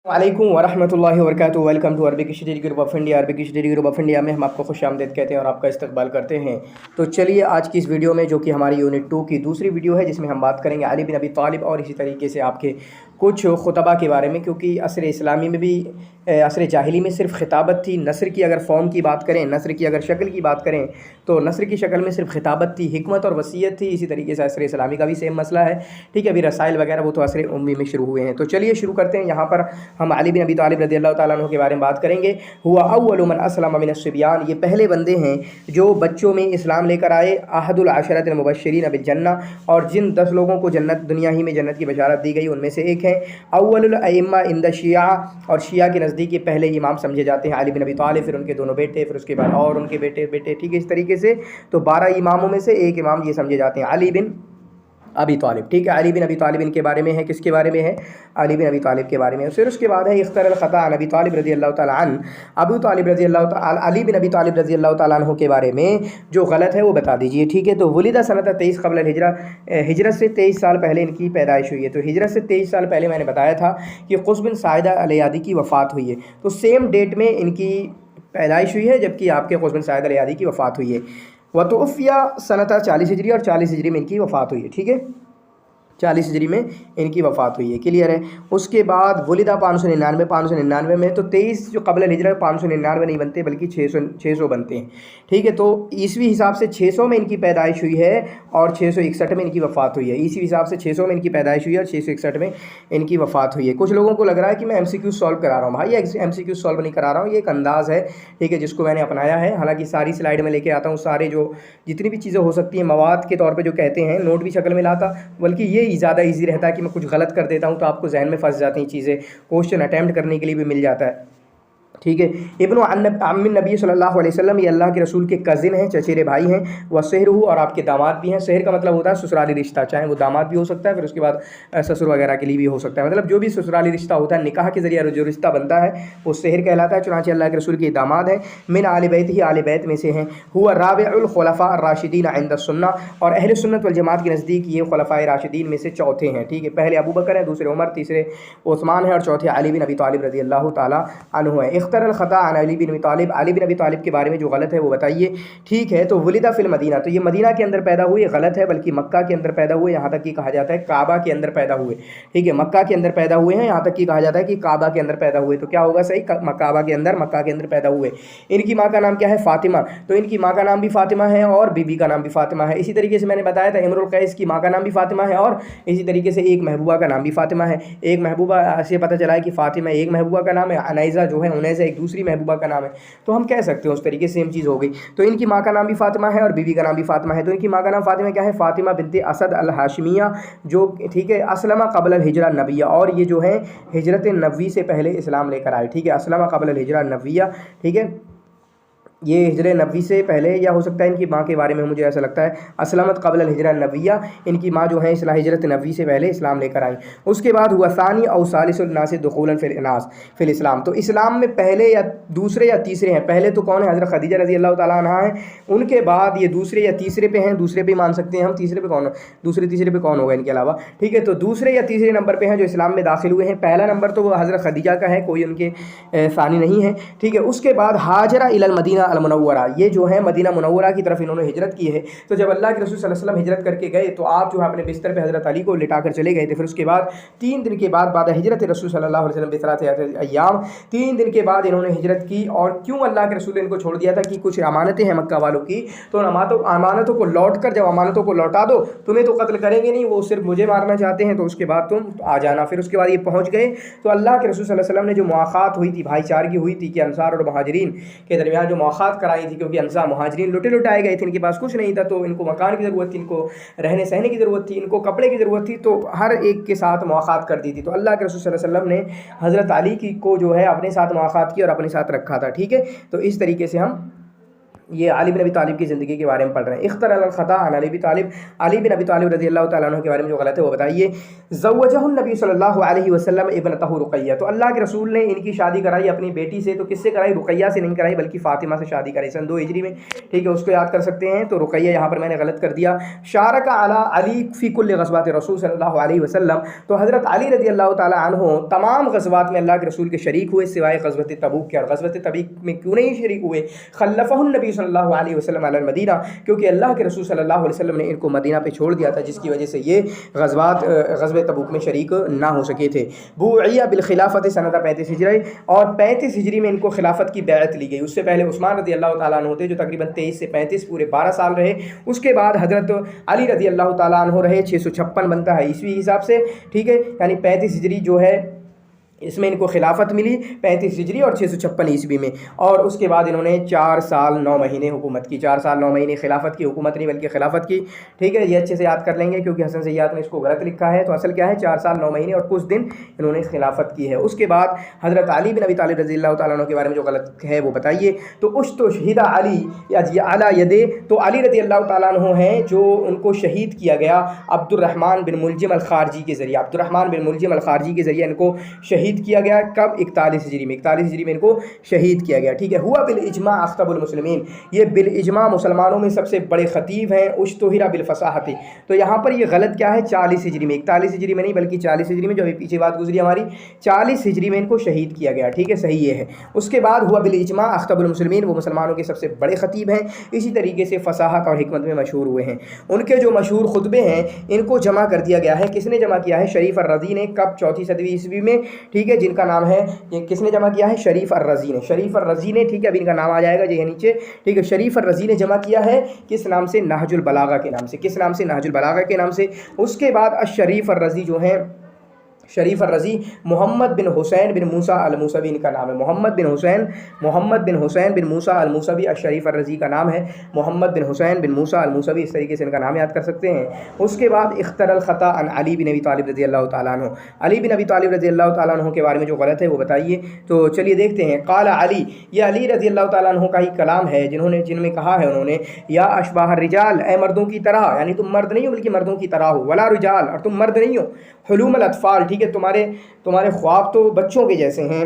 वालेकुम वरहमतुल्लाहि वबरकातुहू। Welcome to Arabic study group of India. Arabic study group of India में हम आपको खुश आमदीद कहते हैं और आपका इस्तकबाल करते हैं। तो चलिए आज की इस वीडियो में, जो कि हमारी यूनिट 2 की दूसरी वीडियो है, जिसमें हम बात करेंगे अली बिन अबी तालिब और इसी तरीके से आपके कुछ खुतबा के बारे में। क्योंकि असर इस्लामी में भी असर जाहिली में सिर्फ खिताबत थी। नसर की अगर फ़ॉर्म की बात करें, नसर की अगर शक्ल की बात करें, तो नसर की शक्ल में सिर्फ खिताबत थी, हिकमत और वसीयत थी। इसी तरीके से असर इस्लामी का भी सेम मसला है। ठीक है, अभी रसाइल वगैरह वो तो असर उम्मी में शुरू हुए हैं। तो चलिए शुरू करते हैं। यहाँ पर हम अली बिन अबी तालिब रज़ियल्लाहु ताला अन्हु के बारे में बात करेंगे। हुआ अव्वलु मन अस्लम मिन अस्सिब्यान, ये पहले बंदे हैं जो बच्चों में इस्लाम लेकर आए। अहदुल अशरतिल मुबश्शिरीन बिल जन्नह, और जिन 10 लोगों को जन्नत, दुनिया ही में जन्नत की बशारत दी गई, उनमें से एक है। अव्वलुल अइम्मा इंद शिया, और शिया के नज़दीक ये पहले इमाम समझे जाते हैं अली बिन अबी तालिब, फिर उनके दोनों बेटे, फिर उसके बाद और उनके बेटे। ठीक है, इस तरीके से तो 12 इमामों में से एक इमाम ये समझे जाते हैं अली बिन अबी तालिब। ठीक है, अली बिन अबी तालिब इनके बारे में है। किसके बारे में है? अली बिन अबी तालिब के बारे में। फिर उसके बाद है इख्तरल ख़ता अन अबी तालिब रज़ियल्लाहु ताला अन्हु, अबू तालिब रज़ियल्लाहु ताला, अली बिन अबी तालिब रज़ियल्लाहु ताला अन्हु के बारे में जो गलत है वो बता दीजिए। ठीक है, तो वलिदा सनत 23 क़ब्ल हिजरा, हिजरत से 23 साल पहले इनकी पैदाइश हुई है। तो हिजरत से 23 साल पहले मैंने बताया था कि क़ुस बिन साइदा अल-यादी की वफ़ात हुई है। तो सेम डेट में इनकी पैदाइश हुई है, जबकि आपके क़ुस बिन साइदा अल-यादी की वफ़ात हुई है। वतुफ़िया सनता 40 हिजरी, और 40 हिजरी में इनकी वफ़ात हुई है। ठीक है, 40 हिजरी में इनकी वफ़ात हुई है। क्लियर है। उसके बाद वलिदा 599 में, तो 23 जो क़ब्ल हिजरा 599 नहीं बनते बल्कि 600 बनते हैं। ठीक है, तो ईसवी हिसाब से 600 में इनकी पैदाइश हुई है और 661 में इनकी वफ़ात हुई है। ईसवी हिसाब से 600 में इनकी पैदाइश हुई है और 661 में इनकी वफ़ात हुई है। कुछ लोगों को लग रहा है कि मैं MCQ सॉल्व करा रहा हूँ। भाई MCQ सॉल्व नहीं करा रहा हूँ, ये एक अंदाज़ है। ठीक है, जिसको मैंने अपनाया है। हालाँकि सारी स्लाइड में लेके आता हूँ, सारे जो जितनी भी चीज़ें हो सकती हैं मवाद के तौर पर जो कहते हैं, नोट भी शक्ल में लाता, बल्कि ये ज़्यादा ईजी रहता है कि मैं कुछ गलत कर देता हूँ तो आपको जहन में फंस जाती हैं चीज़ें, क्वेश्चन अटैम्प्ट करने के लिए भी मिल जाता है। ठीक है, इब्नु अम्मिन नबी सल्लल्लाहु अलैहि वसल्लम, ये अल्लाह के रसूल के कज़िन हैं, चचेरे भाई हैं। व सहरहू, और आपके दामाद भी हैं। सहर का मतलब होता है ससुराली रिश्ता, चाहे वो दामाद भी हो सकता है, फिर उसके बाद ससुर वगैरह के लिए भी हो सकता है। मतलब जो भी ससुराली रिश्ता होता है, निकाह के ज़रिए जो रिश्ता बनता है वो सहर कहलाता है। चुनांचे अल्लाह के रसूल के दामाद हैं। मिन आले बैत ही, आले बैत में से हैं। हुआ राबिउल खुलफा अर्राशिदीन इंद सुन्नह, और अहले सुन्नत वल जमात के नज़दीक ये खुलफाए राशिदीन में से चौथे हैं। ठीक है, पहले अबू बकर है, दूसरे उमर, तीसरे उस्मान है, और चौथे अली बिन अबी तालिब रज़ियल्लाहु ताला अन्हु है। इख्तरल ख़ता अन अली बिन अबी तालिब, अली बिन अबी तालिब के बारे में जो गलत है वो बताइए। ठीक है, तो वलिदा फिल मदीना, तो ये मदीना के अंदर पैदा हुए, गलत है, बल्कि मक्का के अंदर पैदा हुए। यहाँ तक कि कहा जाता है काबा के अंदर पैदा हुए। ठीक है, मक्का के अंदर पैदा हुए हैं, यहाँ तक कि कहा जाता है कि काबा के अंदर पैदा हुए। तो क्या होगा सही? काबा के अंदर, मक्का के अंदर पैदा हुए। इनकी माँ का नाम क्या है? फातिमा। तो इनकी माँ का नाम भी फातिमा है और बीबी का नाम भी फातिमा है। इसी तरीके से मैंने बताया था इमरुल कैस की माँ का नाम भी फातिमा है, और इसी तरीके से एक महबूबा का नाम भी फातिमा है। एक महबूबा से पता चला है कि फातिमा एक महबूबा का नाम है, अनैज़ा जो है उनैज़ा एक दूसरी महबूबा का नाम है। तो हम कह सकते हैं उस तरीके से सेम चीज़ हो गई। तो इनकी माँ का नाम भी फातिमा है और बीवी का नाम भी फातिमा है। तो इनकी माँ का नाम फातिमा क्या है? फातिमा बिनते असद अल हाशिमिया, जो ठीक है असलमा क़ब्ल अल हिजरा नबिया, और ये जो है हिजरत नबवी से पहले इस्लाम लेकर आए। ठीक है, असलमा क़ब्ल अल हिजरा नबिया। ठीक है, ये हिजरे नबी से पहले, या हो सकता है इनकी माँ के बारे में मुझे ऐसा लगता है असलमत क़ब्ल हिजरा नबिया, इनकी माँ जो है इसला हिजरत नबी से पहले इस्लाम लेकर आई। उसके बाद हुआ सानी और सालिसुल नास दुखूलन फिल इस्लाम, तो इस्लाम में पहले या दूसरे या तीसरे हैं। पहले तो कौन है? हज़रत खदीजा रज़ी अल्लाह ताला अन्हा है। उनके बाद ये दूसरे या तीसरे पे हैं, दूसरे पे मान सकते हैं हम। तीसरे पे कौन, दूसरे तीसरे पे कौन होगा इनके अलावा? ठीक है, तो दूसरे या तीसरे नंबर पे हैं जो इस्लाम में दाखिल हुए हैं। पहला नंबर तो वो हज़रत खदीजा का है, कोई उनके सानी नहीं है। ठीक है, उसके बाद हाजरा इलल मदीना अल मुनव्वरा, ये जो है मदीना मुनव्वरा की तरफ इन्होंने हिजरत की है। तो जब अल्लाह के रसूल सल्लल्लाहु अलैहि वसल्लम हिजरत करके गए तो आप जो है अपने बिस्तर पे हज़रत अली को लिटाकर चले गए थे। फिर उसके बाद 3 दिन के बाद हिजरत रसूल सल्लल्लाहु अलैहि वसल्लम बिसरात अय्याम, 3 दिन के बाद इन्होंने हिजरत की। और क्यों अल्लाह के रसूल ने इनको छोड़ दिया था? कि कुछ अमानतें हैं मक्का वालों की, तो अमानतों को लौट कर, जब अमानतों को लौटा दो, तुम्हें तो कत्ल करेंगे नहीं, वो सिर्फ मुझे मारना चाहते हैं, तो उसके बाद तुम आ जाना। फिर उसके बाद ये पहुँच गए। तो अल्लाह के रसूल सल्लल्लाहु अलैहि वसल्लम ने जो मुआख़ात हुई थी, भाईचारगी हुई थी कि अंसार और मुहाजिरीन के दरमियान जो मुआख़ात कराई थी, क्योंकि अंसार मुहाजिरीन लुटाए गए थे, इनके पास कुछ नहीं था, तो इनको मकान की ज़रूरत थी, इनको रहने सहने की ज़रूरत थी, इनको कपड़े की ज़रूरत थी, तो हर एक के साथ मुआख़ात कर दी थी। तो अल्लाह के रसूल सल्लल्लाहु अलैहि वसल्लम ने हज़रत अली को जो है अपने साथ मुआख़ात की और अपने साथ रखा था। ठीक है, तो इस तरीके से हम ये अली बिन अबी तालिब की ज़िंदगी के बारे में पढ़ रहे हैं। इख्तरल ख़ता अन अली बिन अबी तालिब रज़ी अल्लाह तआला अन्हु के बारे में जो गलत है वो बताइए। ज़व्वजहुन नबी सल्लल्लाहु अलैहि वसल्लम इब्नतहु रुक़ैया, तो अल्लाह के रसूल ने इनकी शादी कराई अपनी बेटी से, तो किससे कराई? रुक़ैया से नहीं कराई बल्कि फ़ातिमा से शादी कराई सन 2 हिजरी में। ठीक है, उसको याद कर सकते हैं। तो रुक़ैया यहाँ पर मैंने गलत कर दिया। शारक अला अली फ़ी कुल्लि ग़ज़वात रसूल सल्लल्लाहु अलैहि वसल्लम, तो हज़रत अली रज़ी अल्लाह तआला अन्हु तमाम ग़ज़वात में अल्लाह के रसूल के शरीक हुए सिवाय ग़ज़वत तबूक के। और ग़ज़वत तबूक में क्यों नहीं शरीक हुए? खल्लफ़हुन नबी सल्लल्लाहु अलैहि वसल्लम अल मदीना, क्योंकि अल्लाह के रसूल सल्लल्लाहु अलैहि वसल्लम ने इनको मदीना पे छोड़ दिया था, जिसकी वजह से ये ग़ज़वत तबूक में शरीक ना हो सके थे। बुइया बिल खिलाफत सनद 35 हिजरी, और 35 हिजरी में इनको खिलाफत की बैअत ली गई। उससे पहले उस्मान रज़ी अल्लाह तआला अन्हु थे जो तकरीबन 23 से 35 पूरे 12 साल रहे। उसके बाद हज़रत अली रज़ी अल्लाह तआला अन्हु रहे, 656 बनता है ईस्वी हिसाब से। ठीक है, यानी 35 हिजरी जो है इसमें इनको खिलाफत मिली 35 हिजरी और 656 ईस्वी में। और उसके बाद इन्होंने 4 साल 9 महीने हुकूमत की। 4 साल 9 महीने खिलाफत की, हुकूमत नहीं बल्कि खिलाफत की। ठीक है, ये अच्छे से याद कर लेंगे क्योंकि हसन सैयाद ने इसको गलत लिखा है। तो असल क्या है, 4 साल 9 महीने और कुछ दिन इन्होंने खिलाफत की है। उसके बाद हज़रत अली बिन अबी तालिब रज़ी अल्लाह तआला अन्हु के बारे में जो गलत है वो बताइए। तो उश्तो शहीदा अली अला यदे, तो अली रज़ी अल्लाह तआला अन्हु हैं जो उनको शहीद किया गया अब्दुर्रहमान बिन मुलजिम अल खारजी के ज़रिए। अब्दुर्रहमान बिन मुलजिम अल खारजी के ज़रिए इनको शहीद किया गया। कब? 41 हिजरी में। 41 हिजरी में इनको शहीद किया गया। ठीक है, हुआ बिल इजमा अख्तबुल मुस्लिमीन, ये बिल इजमा मुसलमानों में सबसे बड़े ख़तीब हैं। उश्तुहिरा बिल फसाहती, तो यहाँ पर ये गलत क्या है? 40 हिजरी में। 41 हिजरी में नहीं बल्कि 40 हिजरी में, जो अभी पीछे बात गुजरी हमारी, 40 हिजरी में इनको शहीद किया गया। ठीक है, सही ये है। उसके बाद हुआ बिल इजमा अख्तबुल मुस्लिमीन, वो मुसलमानों के सबसे बड़े ख़तीब हैं। इसी तरीके से फसाहत और हिकमत में मशहूर हुए हैं। उनके जो मशहूर खुतबे हैं इनको जमा कर दिया गया है। किसने जमा किया है? शरीफ अर्रज़ी ने। कब? 4वीं 7वीं ईस्वी में। ठीक है, जिनका नाम है, ये किसने जमा किया है? शरीफ अर्रज़ी ने। शरीफ अर्रज़ी ने, ठीक है, अभी इनका नाम आ जाएगा ये नीचे। ठीक है, शरीफ अर्रज़ी ने जमा किया है। किस नाम से? नहजुल बलागा के नाम से। किस नाम से? नहजुल बलागा के नाम से। उसके बाद अशरीफ अर्रज़ी जो है, शरीफ अर्रज़ी मोहम्मद बिन हुसैन बिन मूसा अल मूसवी इनका नाम है। मोहम्मद बिन हुसैन बिन मूसा अल मूसवी अशरीफ अर्रज़ी का नाम है। मोहम्मद बिन हुसैन बिन मूसा अल मूसवी, इस तरीके से इनका नाम याद कर सकते हैं। उसके बाद इख्तरल ख़ता अन अली बिन अबी तालिब रज़ी अल्लाह तआला अन्हु, अली बिन अबी तालिब रज़ी अल्लाह तआला अन्हु के बारे में जो गलत है वो बताइए। तो चलिए देखते हैं। क़ाला अली, ये अली रज़ी अल्लाह तआला अन्हु का ही कलाम है जिनमें कहा है उन्होंने, या अशबाह रिजाल, ए मर्दों की तरह, यानी तुम मर्द नहीं हो बल्कि मर्दों की तरह हो। वला रिजाल, और तुम मर्द नहीं हो। हुलूमल अतफ़ाल, ठीक है, तुम्हारे ख्वाब तो बच्चों के जैसे हैं।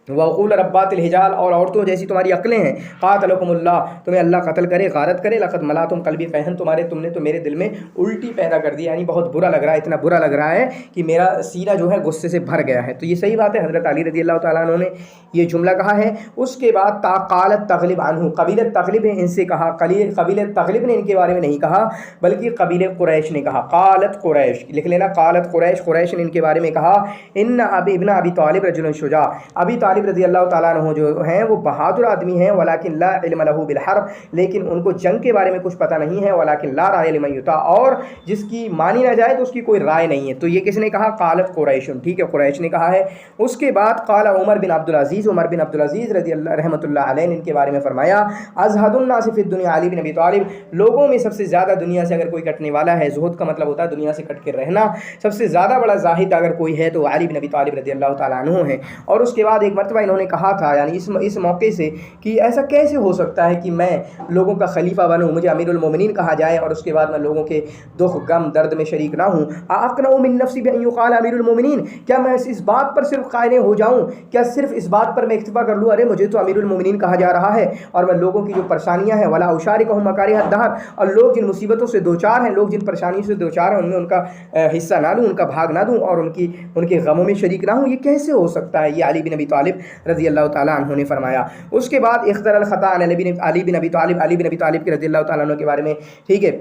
वक़ूल रब्बातिल हिजाल, और औरतों जैसी तुम्हारी अक्लें हैं। क़ातलकुमुल्लाह, तुम्हें अल्लाह कत्ल करे, गारत करे। लक़द मला तुम कल्बी क़हन, तुमने तो मेरे दिल में उल्टी पैदा कर दी, यानी बहुत बुरा लग रहा है, इतना बुरा लग रहा है कि मेरा सीना जो है गुस्से से भर गया है। तो ये सही बात है, हज़रत अली रज़ी अल्लाह तआला अन्हु ने ये जुमला कहा है। उसके बाद क़ालत तग़लिब अन्हु, क़बीलत तग़लिब ने इनसे कहा। क़बीलत तग़लिब ने इनके बारे में नहीं कहा बल्कि क़बीले क़ुरैश ने कहा। क़ालत क़ुरैश, लिख लेना, क़ालत क़ुरैश, क़ुरैश ने इनके बारे में कहा। इन्ना इब्न अबी तालिब रजुलन शुजा, अबी तालिब रज़ी अल्लाह तआला अन्हु जो हैं वो बहादुर आदमी हैं। वलाकिन ला इल्म लहू बिल हर्ब, लेकिन उनको जंग के बारे में कुछ पता नहीं है। वलाकिन ला राय लिमन युता, और जिसकी मानी ना जाए तो उसकी कोई राय नहीं है। तो ये किसने कहा? क़ालत क़ुरैश, ठीक है, क़ुरैश ने कहा है। उसके बाद क़ाला उमर बिन अब्दुल अज़ीज़, उमर बिन अब्दुल अज़ीज़ रज़ी अल्लाह रहमतुल्लाह अलैह ने इनके बारे में फरमाया, अज़हदुन नास फ़ी दुनिया अली बिन अबी तालिब, लोगों में सबसे ज़्यादा दुनिया से अगर कोई कटने वाला है, ज़ुहद का मतलब होता है दुनिया से कट के रहना, सबसे ज़्यादा बड़ा ज़ाहिद अगर कोई है तो अली बिन अबी तालिब रज़ी अल्लाह तआला अन्हु हैं। और उसके बाद एक मरतबा इन्होंने कहा था, यानी इस मौके से, कि ऐसा कैसे हो सकता है कि मैं लोगों का खलीफा बनूँ, मुझे अमीरुल मोमिनीन कहा जाए और उसके बाद मैं लोगों के दुख गम दर्द में शरीक ना हूँ। अक़नउ मिन नफ़्सी बिअन युक़ाल अमीरुल मोमिनीन, क्या मैं इस बात पर सिर्फ कायने हो जाऊँ, क्या सिर्फ इस बात पर मैं इक्तिफ़ा कर लूँ, अरे मुझे तो अमीरुल मोमिनीन कहा जा रहा है और मैं लोगों की जो परेशानियाँ हैं, वला उशारिकुहुम मकारिह दहर, और लोग जिन मुसीबतों से दो चार हैं, लोग जिन परेशानियों से दो चार हैं, उनमें उनका हिस्सा ना लूँ, उनका भाग ना दूँ और उनके गमों में शरीक ना हूँ, ये कैसे हो सकता है? ये अली बिन अबी तालिब रज़ी अल्लाह तआला अन्हु ने फरमाया। उसके बाद इख्तरल ख़ता अन अली बिन अबी तालिब के रज़ी अल्लाह तआला अन्हु के बारे में, ठीक है,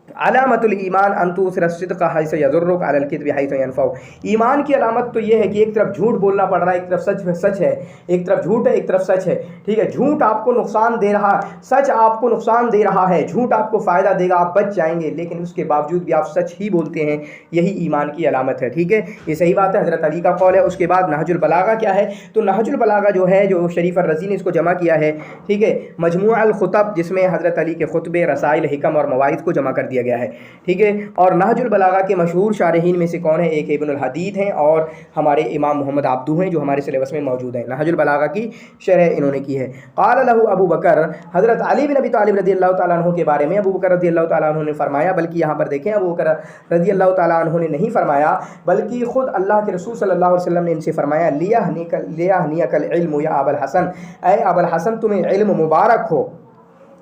अलामतुल ईमान अंतुसर सिद्क़ हैस यज़ुर्रुक अलल किज़्ब हैस यनफ़उ, ईमान की अलामत तो ये है कि एक तरफ झूठ बोलना पड़ रहा है, एक तरफ सच है, एक तरफ झूठ है, एक तरफ सच है। ठीक है, झूठ आपको नुकसान दे रहा, सच आपको नुकसान दे रहा है, झूठ आपको फ़ायदा देगा, आप बच जाएंगे, लेकिन उसके बावजूद भी आप सच ही बोलते हैं, यही ईमान की अलामत है। ठीक है, ये सही बात है, हज़रत अली का कौल है। उसके बाद नहजुल बलागा क्या है? तो नहजुल बलागा जो है, जो शरीफ अर्रज़ी ने इसको जमा किया है, ठीक है, मजमू अल खुतब, जिसमें हज़रत अली के खुतबे, रसाइल, हिकम और मवाइद को जमा कर दिया دیا گیا ہے، ٹھیک ہے۔ اور نہج البلاغہ کے مشہور شارحین میں سے کون ہے؟ ایک ابن الحدید ہیں اور ہمارے امام محمد عبدو ہیں جو ہمارے سلیبس میں موجود ہیں، نہج البلاغہ کی شرح انہوں نے کی ہے۔ قال له ابو بکر، حضرت علی بن ابی طالب رضی اللہ تعالیٰ عنہ کے بارے میں ابو بکر رضی اللہ تعالیٰ عنہ نے فرمایا، بلکہ یہاں پر دیکھیں ابو بکر رضی اللہ تعالیٰ عنہ نے نہیں فرمایا بلکہ خود اللہ کے رسول صلی اللہ علیہ وسلم نے ان سے فرمایا، لیہنیک العلم یا ابا الحسن، اے ابا الحسن تمہیں علم مبارک ہو،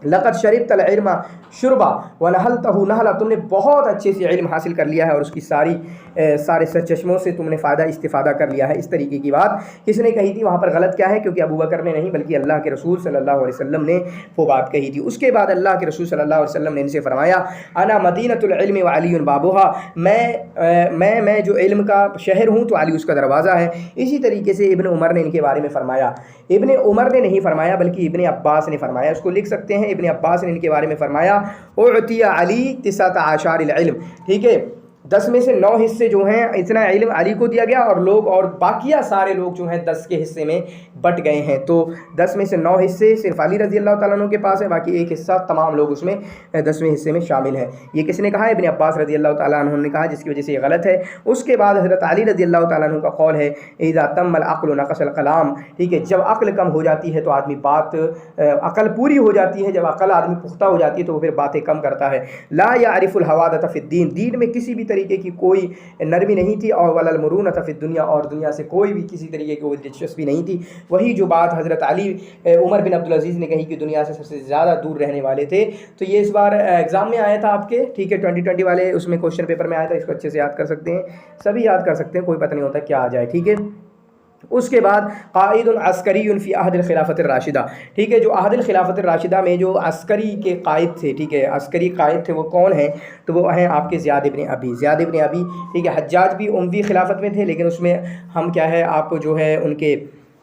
لقد شربت العلم شربا ونہلتہ نہلا، تم نے بہت اچھے سے علم حاصل کر لیا ہے اور اس کی سارے سرچشموں سے تم نے استفادہ کر لیا ہے۔ اس طریقے کی بات کس نے کہی تھی؟ وہاں پر غلط کیا ہے؟ کیونکہ ابو بکر نے نہیں بلکہ اللہ کے رسول صلی اللہ علیہ وسلم نے وہ بات کہی تھی۔ اس کے بعد اللہ کے رسول صلی اللہ علیہ وسلم نے ان سے فرمایا، انا مدینۃ العلم وعلی بابھا، میں جو علم کا شہر ہوں تو علی اس کا دروازہ ہے۔ اسی طریقے سے ابن عمر نے ان کے بارے میں فرمایا، ابن عمر نے نہیں فرمایا بلکہ ابن عباس نے فرمایا، اس کو لکھ سکتے ہیں، ابن عباس نے ان کے بارے میں فرمایا، اعطی علی 19 العلم، ٹھیک ہے، 10 میں سے 9 حصے جو ہیں اتنا علم علی کو دیا گیا، اور باقیہ سارے لوگ جو ہیں 10 کے حصے میں بٹ گئے ہیں، تو 10 میں سے 9 حصے صرف علی رضی اللہ تعالیٰ عنہ کے پاس ہے، باقی ایک حصہ تمام لوگ اس میں 10ویں حصے میں شامل ہیں۔ یہ کس نے کہا؟ ابن عباس رضی اللہ تعالیٰ عنہ نے کہا، جس کی وجہ سے یہ غلط ہے۔ اس کے بعد حضرت علی رضی اللہ تعالیٰ عنہ کا قول ہے، اذا تم العقل نقص الکلام، ٹھیک ہے، جب عقل کم ہو جاتی ہے تو آدمی عقل پوری ہو جاتی ہے، جب عقل آدمی پختہ ہو جاتی ہے تو وہ پھر باتیں کم کرتا ہے۔ لا یعرف الحوادث فی الدین، دین میں کسی بھی طریقے کی کوئی نرمی نہیں تھی، اور ولا المرونۃ فی الدنیا، اور دنیا سے کوئی بھی کسی طریقے کی کوئی دلچسپی نہیں تھی۔ وہی جو بات حضرت عمر بن عبدالعزیز نے کہی کہ دنیا سے سب سے زیادہ دور رہنے والے تھے، تو یہ اس بار ایگزام میں آیا تھا آپ کے، ٹھیک ہے، 2020 والے اس میں کوشچن پیپر میں آیا تھا، اس کو اچھے سے یاد کر سکتے ہیں، سبھی یاد کر سکتے ہیں، کوئی پتہ نہیں ہوتا کیا آ جائے، ٹھیک ہے۔ اس کے بعد قائد عسکری فی عہد الخلافت الراشدہ، ٹھیک ہے، جو عہد الخلافت الراشدہ میں جو عسکری کے قائد تھے، ٹھیک ہے، عسکری قائد تھے، وہ کون ہیں؟ تو وہ ہیں آپ کے زیاد ابن ابی، ٹھیک ہے۔ حجاج بھی اموی خلافت میں تھے، لیکن اس میں ہم کیا ہے، آپ جو ہے ان کے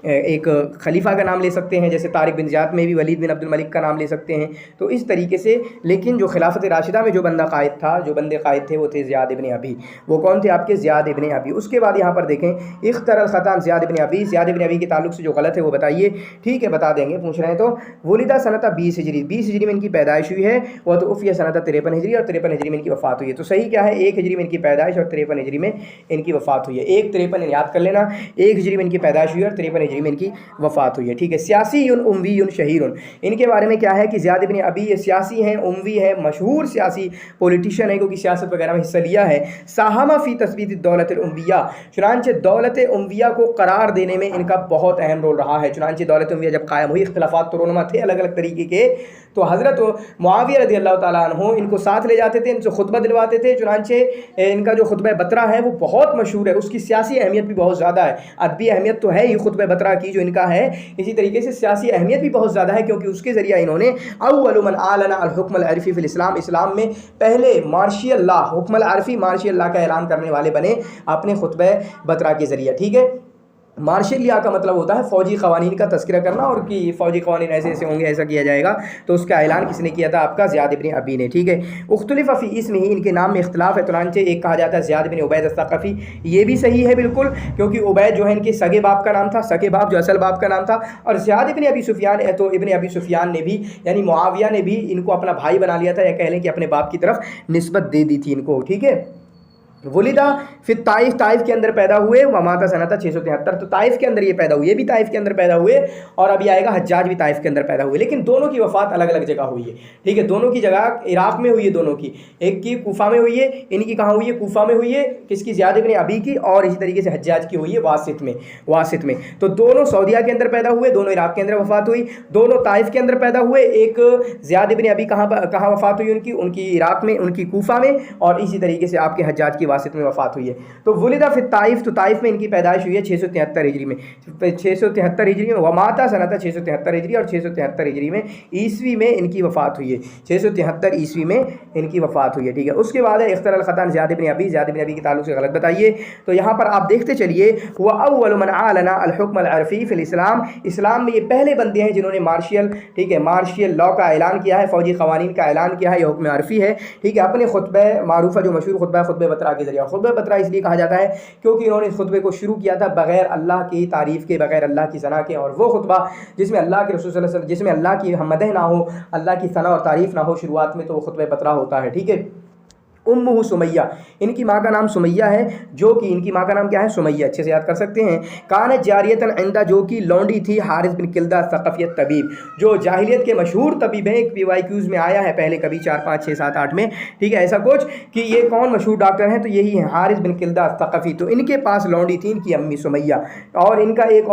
ایک خلیفہ کا نام لے سکتے ہیں، جیسے طارق بن زیاد میں بھی ولید بن عبد الملک کا نام لے سکتے ہیں، تو اس طریقے سے۔ لیکن جو خلافت راشدہ میں جو بندہ قائد تھا، جو بندے قائد تھے، وہ تھے زیاد ابن ابی۔ وہ کون تھے؟ آپ کے زیاد ابن ابی۔ اس کے بعد یہاں پر دیکھیں، اختر الخطان زیاد ابن ابی کے تعلق سے جو غلط ہے وہ بتائیے، ٹھیک ہے، بتا دیں گے، پوچھ رہے ہیں تو۔ ولدہ سنۃ 20 ہجری، 20 ہجری میں ان کی پیدائش ہوئی ہے، وہ تو افیہ سنۃ 53 ہجری، اور 53 ہجری میں ان کی وفات ہوئی ہے۔ تو صحیح کیا ہے؟ 1 ہجری میں ان کی پیدائش اور 53 ہجری میں ان کی وفات ہوئی ہے۔ 1 یاد کر لینا، 1 ہجری میں ان کی پیدائش ہوئی ہے اور 53 ہجری میں ان کی وفات ہوئی ہے، ٹھیک ہے۔ سیاسی اموی شہیر، ان کے بارے میں کیا ہے کہ زیاد ابن ابی یہ سیاسی ہیں، اموی ہیں، مشہور سیاسی پولیٹیشین ہیں، کیونکہ سیاست وغیرہ میں حصہ لیا ہے۔ ساہم فی تثبیت دولت الامویہ، چنانچہ دولت امویہ کو قرار دینے میں ان کا بہت اہم رول رہا ہے۔ چنانچہ دولت امویہ جب قائم ہوئی، اختلافات تو رونما تھے الگ الگ طریقے کے، تو حضرت معاویہ رضی اللہ تعالیٰ عنہ ان کو ساتھ لے جاتے تھے، ان سے خطبہ دلواتے تھے۔ چنانچہ ان کا جو خطبہ بترا ہے وہ بہت مشہور ہے، اس کی سیاسی اہمیت بھی بہت زیادہ ہے، ادبی اہمیت تو ہے ہی خطبہ بترا کی جو ان کا ہے، اسی طریقے سے سیاسی اہمیت بھی بہت زیادہ ہے، کیونکہ اس کے ذریعہ انہوں نے اول من اعلن الحکم العرفی فی الاسلام، اسلام میں پہلے مارشل لا، حکم العرفی مارشل لا کا اعلان کرنے والے بنے اپنے خطبہ بترا کے ذریعہ، ٹھیک ہے۔ مارشل لا کا مطلب ہوتا ہے فوجی قوانین کا تذکرہ کرنا، اور کہ فوجی قوانین ایسے ایسے ہوں گے، ایسا کیا جائے گا، تو اس کا اعلان کس نے کیا تھا؟ آپ کا زیاد ابن ابی نے، ٹھیک ہے۔ اختلف فی اسمہ، ان کے نام میں اختلاف ہے، چنانچہ ایک کہا جاتا ہے زیاد بن عبید الثقفی، یہ بھی صحیح ہے بالکل، کیونکہ عبید جو ہے ان کے سگے باپ کا نام تھا، سگے باپ جو اصل باپ کا نام تھا، اور زیاد ابن ابی سفیان ہے، تو ابن ابی سفیان نے بھی یعنی معاویہ نے بھی ان کو اپنا بھائی بنا لیا تھا، یا کہہ لیں کہ اپنے باپ کی طرف نسبت دے دی تھی ان کو، ٹھیک ہے۔ ولدہ پھر طائف کے اندر پیدا ہوئے، وماتا سنۃ 673، تو طائف کے اندر یہ پیدا ہوئے، یہ بھی طائف کے اندر پیدا ہوئے، اور ابھی آئے گا حجاج بھی طائف کے اندر پیدا ہوئے، لیکن دونوں کی وفات الگ الگ جگہ ہوئی ہے، ٹھیک ہے، دونوں کی جگہ عراق میں ہوئی ہے، دونوں کی، ایک کی کوفہ میں ہوئی ہے، ان کی کہاں ہوئی ہے؟ کوفہ میں ہوئی ہے، کس کی؟ زیاد ابن ابی کی، اور اسی طریقے سے حجاج کی ہوئی ہے واسط میں، تو دونوں سعودیہ کے اندر پیدا ہوئے، دونوں عراق کے اندر وفات ہوئی، دونوں طائف کے اندر پیدا ہوئے، ایک زیاد ابن ابی کہاں وفات ہوئی ان کی عراق میں، ان کی کوفہ میں، اور اسی طریقے سے آپ کے حجاج کی واسط میں وفات ہوئی ہے۔ تو ولدہ فی طائف، تو طائف میں ان کی پیدائش ہوئی ہے 673 ہجری میں، 673 ہجری میں، وماتا سنۃ 673 ہجری، اور 673 ہجری میں عیسوی میں ان کی وفات ہوئی ہے، 673 عیسوی میں ان کی وفات ہوئی ہے، ٹھیک ہے۔ اس کے بعد ہے اختر الخطان زیاد ابن ابی کے تعلق سے غلط بتائیے، تو یہاں پر آپ دیکھتے چلیے، وہ اول من اعلن الحکم العرفی فی الاسلام، اسلام میں یہ پہلے بندے ہیں جنہوں نے مارشل لا کا اعلان کیا ہے، فوجی قوانین کا اعلان کیا ہے، یہ حکم عرفی ہے، ٹھیک ہے، اپنے خطبہ معروفہ جو مشہور خطبہ ہے خطبہ بترا کے ذریعہ۔ خطبہ بترا اس لیے کہا جاتا ہے کیونکہ انہوں نے اس خطبے کو شروع کیا تھا بغیر اللہ کی تعریف کے، بغیر اللہ کی ثنا کے، اور وہ خطبہ جس میں اللہ کے رسول صلی اللہ علیہ وسلم، جس میں اللہ کی مدح نہ ہو، اللہ کی ثنا اور تعریف نہ ہو شروعات میں، تو وہ خطبہ بترا ہوتا ہے، ٹھیک ہے۔ उम्मुहु सुमैया, इनकी माँ का नाम सुमैया है, जो कि इनकी माँ का नाम क्या है, सुमैया, अच्छे से याद कर सकते हैं। कानत जारियतन इंदा, जो कि लौंडी थी हारिस बिन किल्दा सक़फ़ियत तबीब, जो जाहिलियत के मशहूर तबीब हैं। एक PYQs में आया है पहले कभी 4, 5, 6, 7, 8 में, ठीक है, ऐसा कुछ कि ये कौन मशहूर डॉक्टर हैं, तो यही है हारिस बिन किल्दा सक़फ़ी। तो इनके पास लौंडी थी इनकी अम्मी सुमैया, और इनका एक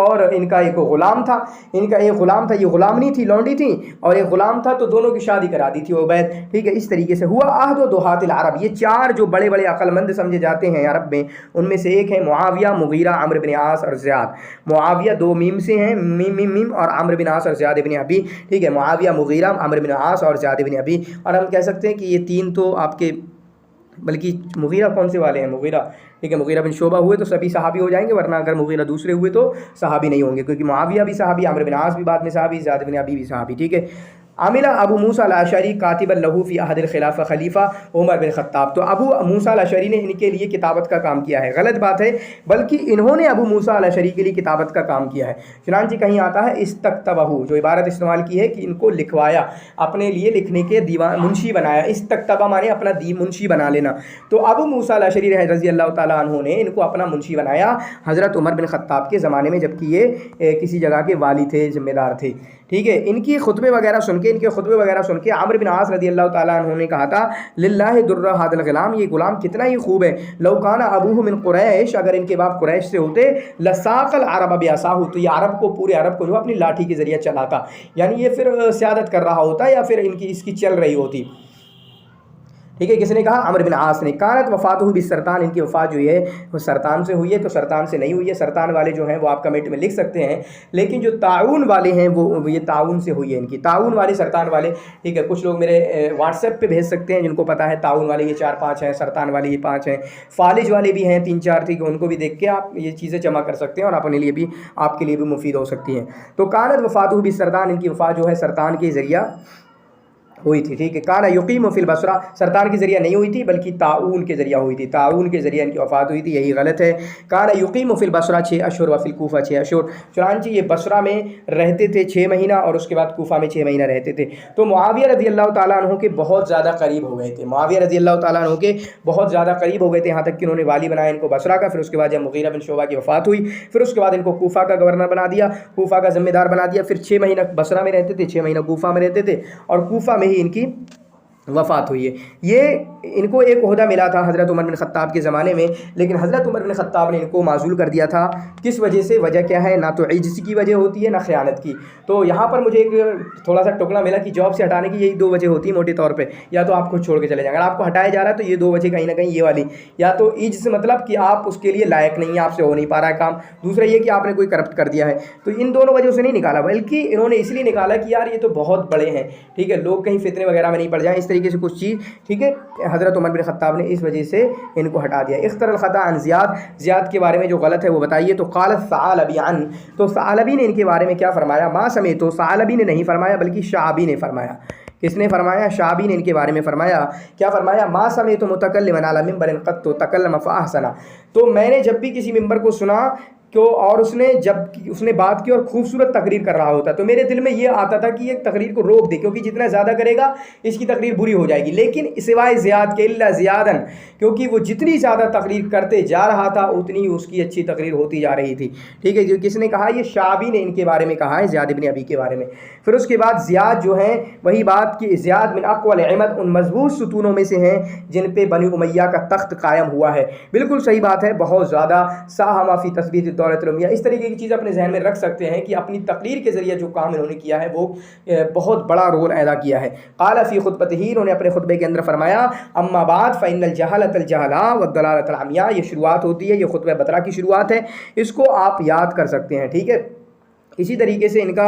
ग़ुलाम था, ये ग़ुलाम नहीं थी, लौंडी थी, और एक ग़ुलाम था, तो दोनों की शादी करा दी थी उबैद, ठीक है। इस तरीके से हुआ अहद व दुहातिल अरब, ये 4 जो बड़े बड़े अक्लमंद समझे जाते हैं अरब में, उनमें से एक है मुआविया, मुगीरा, अम्र बिन आस और ज़ियाद। मुआविया 2 मीम से हैं, मीम, और अम्र बिन आस और ज़ियाद इब्न अबी, ठीक है। मुआविया, मुगीरा, अम्र बिन आस और ज़ियाद इब्न अबी। और हम कह सकते हैं कि ये 3 तो आपके, बल्कि मुगीरा कौन से वाले हैं, मुगीरा, ठीक है, मुगीरा बिन शोबा हुए तो सभी सहाबी हो जाएंगे, वरना अगर मुगीरा दूसरे हुए तो सहाबी नहीं होंगे, क्योंकि मुआविया भी सहाबी, अम्र बिन आस भी बाद में सहाबी, ज़ियाद बिन अबी भी सहाबी, ठीक है। आमिला अबू मूसा अल-अशअरी कातिबन लहू फ़ी अहदिल खिलाफ़ा खलीफा उमर बिन ख़त्ताब, तो अबू मूसा अल-अशअरी ने इनके लिए किताबत का काम किया है। गलत बात है, बल्कि इन्होंने अबू मूसा अल-अशअरी के लिए किताबत का काम किया है। चुनांचे कहीं आता है इस्तक्तबहू, जो इबारत इस्तेमाल की है कि इनको लिखवाया, अपने लिए लिखने के दीवान मुंशी बनाया। इस्तक्तबा माने अपना मुंशी बना लेना। तो अबू मूसा अल-अशअरी रज़ी अल्लाह ताला अन्हु ने इनको अपना मुंशी बनाया हज़रत उमर बिन ख़त्ताब के ज़माने में, जबकि ये किसी जगह के वाली थे, ज़िम्मेदार थे, ठीक है। इनके खुतबे वगैरह सुन के अम्र बिन आस रज़ी अल्लाह ताला अन्हु ने कहा था, लिल्लाहि दुर्रा हादिल ग़ुलाम, ये गुलाम कितना ही खूब है। लौ काना अबूहु मिन कुरैश, अगर इनके बाप कुरैश से होते, लसाक़ल अरब बिअसाहु, तो ये अरब को, पूरे अरब को जो अपनी लाठी के ज़रिए चलाता, यानी ये फिर सियादत कर रहा होता या फिर इसकी चल रही होती, ठीक है। किसने कहा, अम्र बिन आस ने। कानत वफ़ातुहु बिस्सरतान, इनकी वफ़ात जो है वो सरतान से हुई है, तो सरतान से नहीं हुई है। सरतान वाले जो हैं वो आप कमेंट में लिख सकते हैं, लेकिन जो ताउन वाले हैं वो ये ताउन से हुई है इनकी, ताउन वाले, सरतान वाले, ठीक है। कुछ लोग मेरे व्हाट्सएप पे भेज सकते हैं जिनको पता है, ताउन वाले ये 4-5 हैं, सरतान वाले ये 5 हैं, फालिज वाले भी हैं 3-4, ठीक है। उनको भी देख के आप ये चीज़ें जमा कर सकते हैं और अपने लिए भी, आपके लिए भी मुफीद हो सकती हैं। तो कानत वफ़ातुहु बिस्सरतान, इनकी वफ़ात जो है सरतान के ज़रिया हुई थी, ठीक है। काना युकीम फिल बसरा, सरतान के ज़रिया नहीं हुई थी बल्कि ताउन के ज़रिया हुई थी, ताउन के ज़रिए इनकी वफ़ात हुई थी, यही गलत है। काना युकीम फिल बसरा 6 अशहुर व फिल कूफ़ा 6 अशहुर, चुनांचे ये बसरा में रहते थे 6 महीना और उसके बाद कूफ़ा में 6 महीना रहते थे। तो मुआविया रज़ी अल्लाह ताला अन्हु के बहुत ज़्यादा करीब हो गए थे, मुआविया रज़ी अल्लाह ताला अन्हु के बहुत ज़्यादा करीब हो गए थे, यहाँ तक कि उन्होंने वाली बनाया इनको बसरा का। फिर उसके बाद जब मुगीरा बिन शोबा की वफ़ात हुई, फिर उसके बाद इनको कूफ़ा का गवर्नर बना दिया, कूफ़ा का ज़िम्मेदार बना दिया। फिर 6 महीना बसरा में रहते थे, 6 महीना कूफ़ा में रहते थे, और कूफ़ा में ही इनकी वफ़ात हुई है। ये इनको एक ओहदा मिला था हज़रत उमर बिन ख़त्ताब के ज़माने में, लेकिन हज़रत उमर बिन ख़त्ताब ने इनको माज़ूल कर दिया था। किस वजह से? वजह क्या है? ना तो इज्ज़ की वजह होती है, ना ख़यानत की। तो यहाँ पर मुझे एक थोड़ा सा टुकड़ा मिला कि जॉब से हटाने की यही 2 वजह होती है मोटे तौर पे, या तो आप खुद छोड़ के चले जाएंगे, अगर आपको हटाया जा रहा है तो ये 2 वजह कहीं ना कहीं ये वाली, या तो इज्ज़ मतलब कि आप उसके लिए लायक नहीं है, आपसे हो नहीं पा रहा है काम, दूसरा ये कि आपने कोई करप्ट कर दिया है। तो इन दोनों वजहों से नहीं निकाला, बल्कि इन्होंने इसलिए निकाला कि यार ये तो बहुत बड़े हैं, ठीक है, लोग कहीं फितने वगैरह में नहीं पड़ जाएँ, इस तरीके से कुछ चीज़, ठीक है। हज़रत उमर बिन ख़त्ताब ने इस वजह से इनको हटा दिया। इख्तरल ख़ता अन ज़ियाद, ज़ियाद के बारे में जो गलत है वो बताइए। तो क़ाल सअलबी अन, तो सअलबी ने इनके बारे में क्या फ़रमाया? मा समे, तो सअलबी ने नहीं फ़रमाया बल्कि शाबी ने फ़रमाया। किसने फ़रमाया? शाबी ने इनके बारे में फ़रमाया। क्या फ़रमाया? मा समे तो मुतकल्लिमन अला मिंबरिन क़त्तु तकल्लम फ़अहसना, तो मैंने जब भी किसी मिंबर को सुना क्यों, और उसने बात की और खूबसूरत तकरीर कर रहा होता, तो मेरे दिल में ये आता था कि ये तकरीर को रोक दे, क्योंकि जितना ज़्यादा करेगा इसकी तकरीर बुरी हो जाएगी। लेकिन सिवाय ज़ियाद के, इल्ला ज़ियादन, क्योंकि वो जितनी ज़्यादा तकरीर करते जा रहा था उतनी ही उसकी अच्छी तकरीर होती जा रही थी, ठीक है। जो किसने कहा? ये शाबी ने इनके बारे में कहा है, ज़ियाद इब्न अबी के बारे में। फिर उसके बाद ज़ियाद जो हैं, वही बात कि ज़ियाद मिन अक़वल अहमद, उन मजबूत सुतूनों में से हैं जिन पे बनी उमैया का तख्त कायम हुआ है। बिल्कुल सही बात है, बहुत ज़्यादा साहमा फ़ी तस्बीत दौलत उमैया, इस तरीके की चीज़ अपने जहन में रख सकते हैं कि अपनी तकरीर के ज़रिए जो काम इन्होंने किया है वो बहुत बड़ा रोल अदा किया है। क़ाल फ़ी ख़ुतबतिही, उन्होंने अपने खुतबे के अंदर फरमाया, अम्मा बाद फ़इन्नल जहलतल जहला व दलालतल अमिया, ये शुरुआत होती है, ये खुतबा बतरा की शुरुआत है, इसको आप याद कर सकते हैं, ठीक है। इसी तरीके से इनका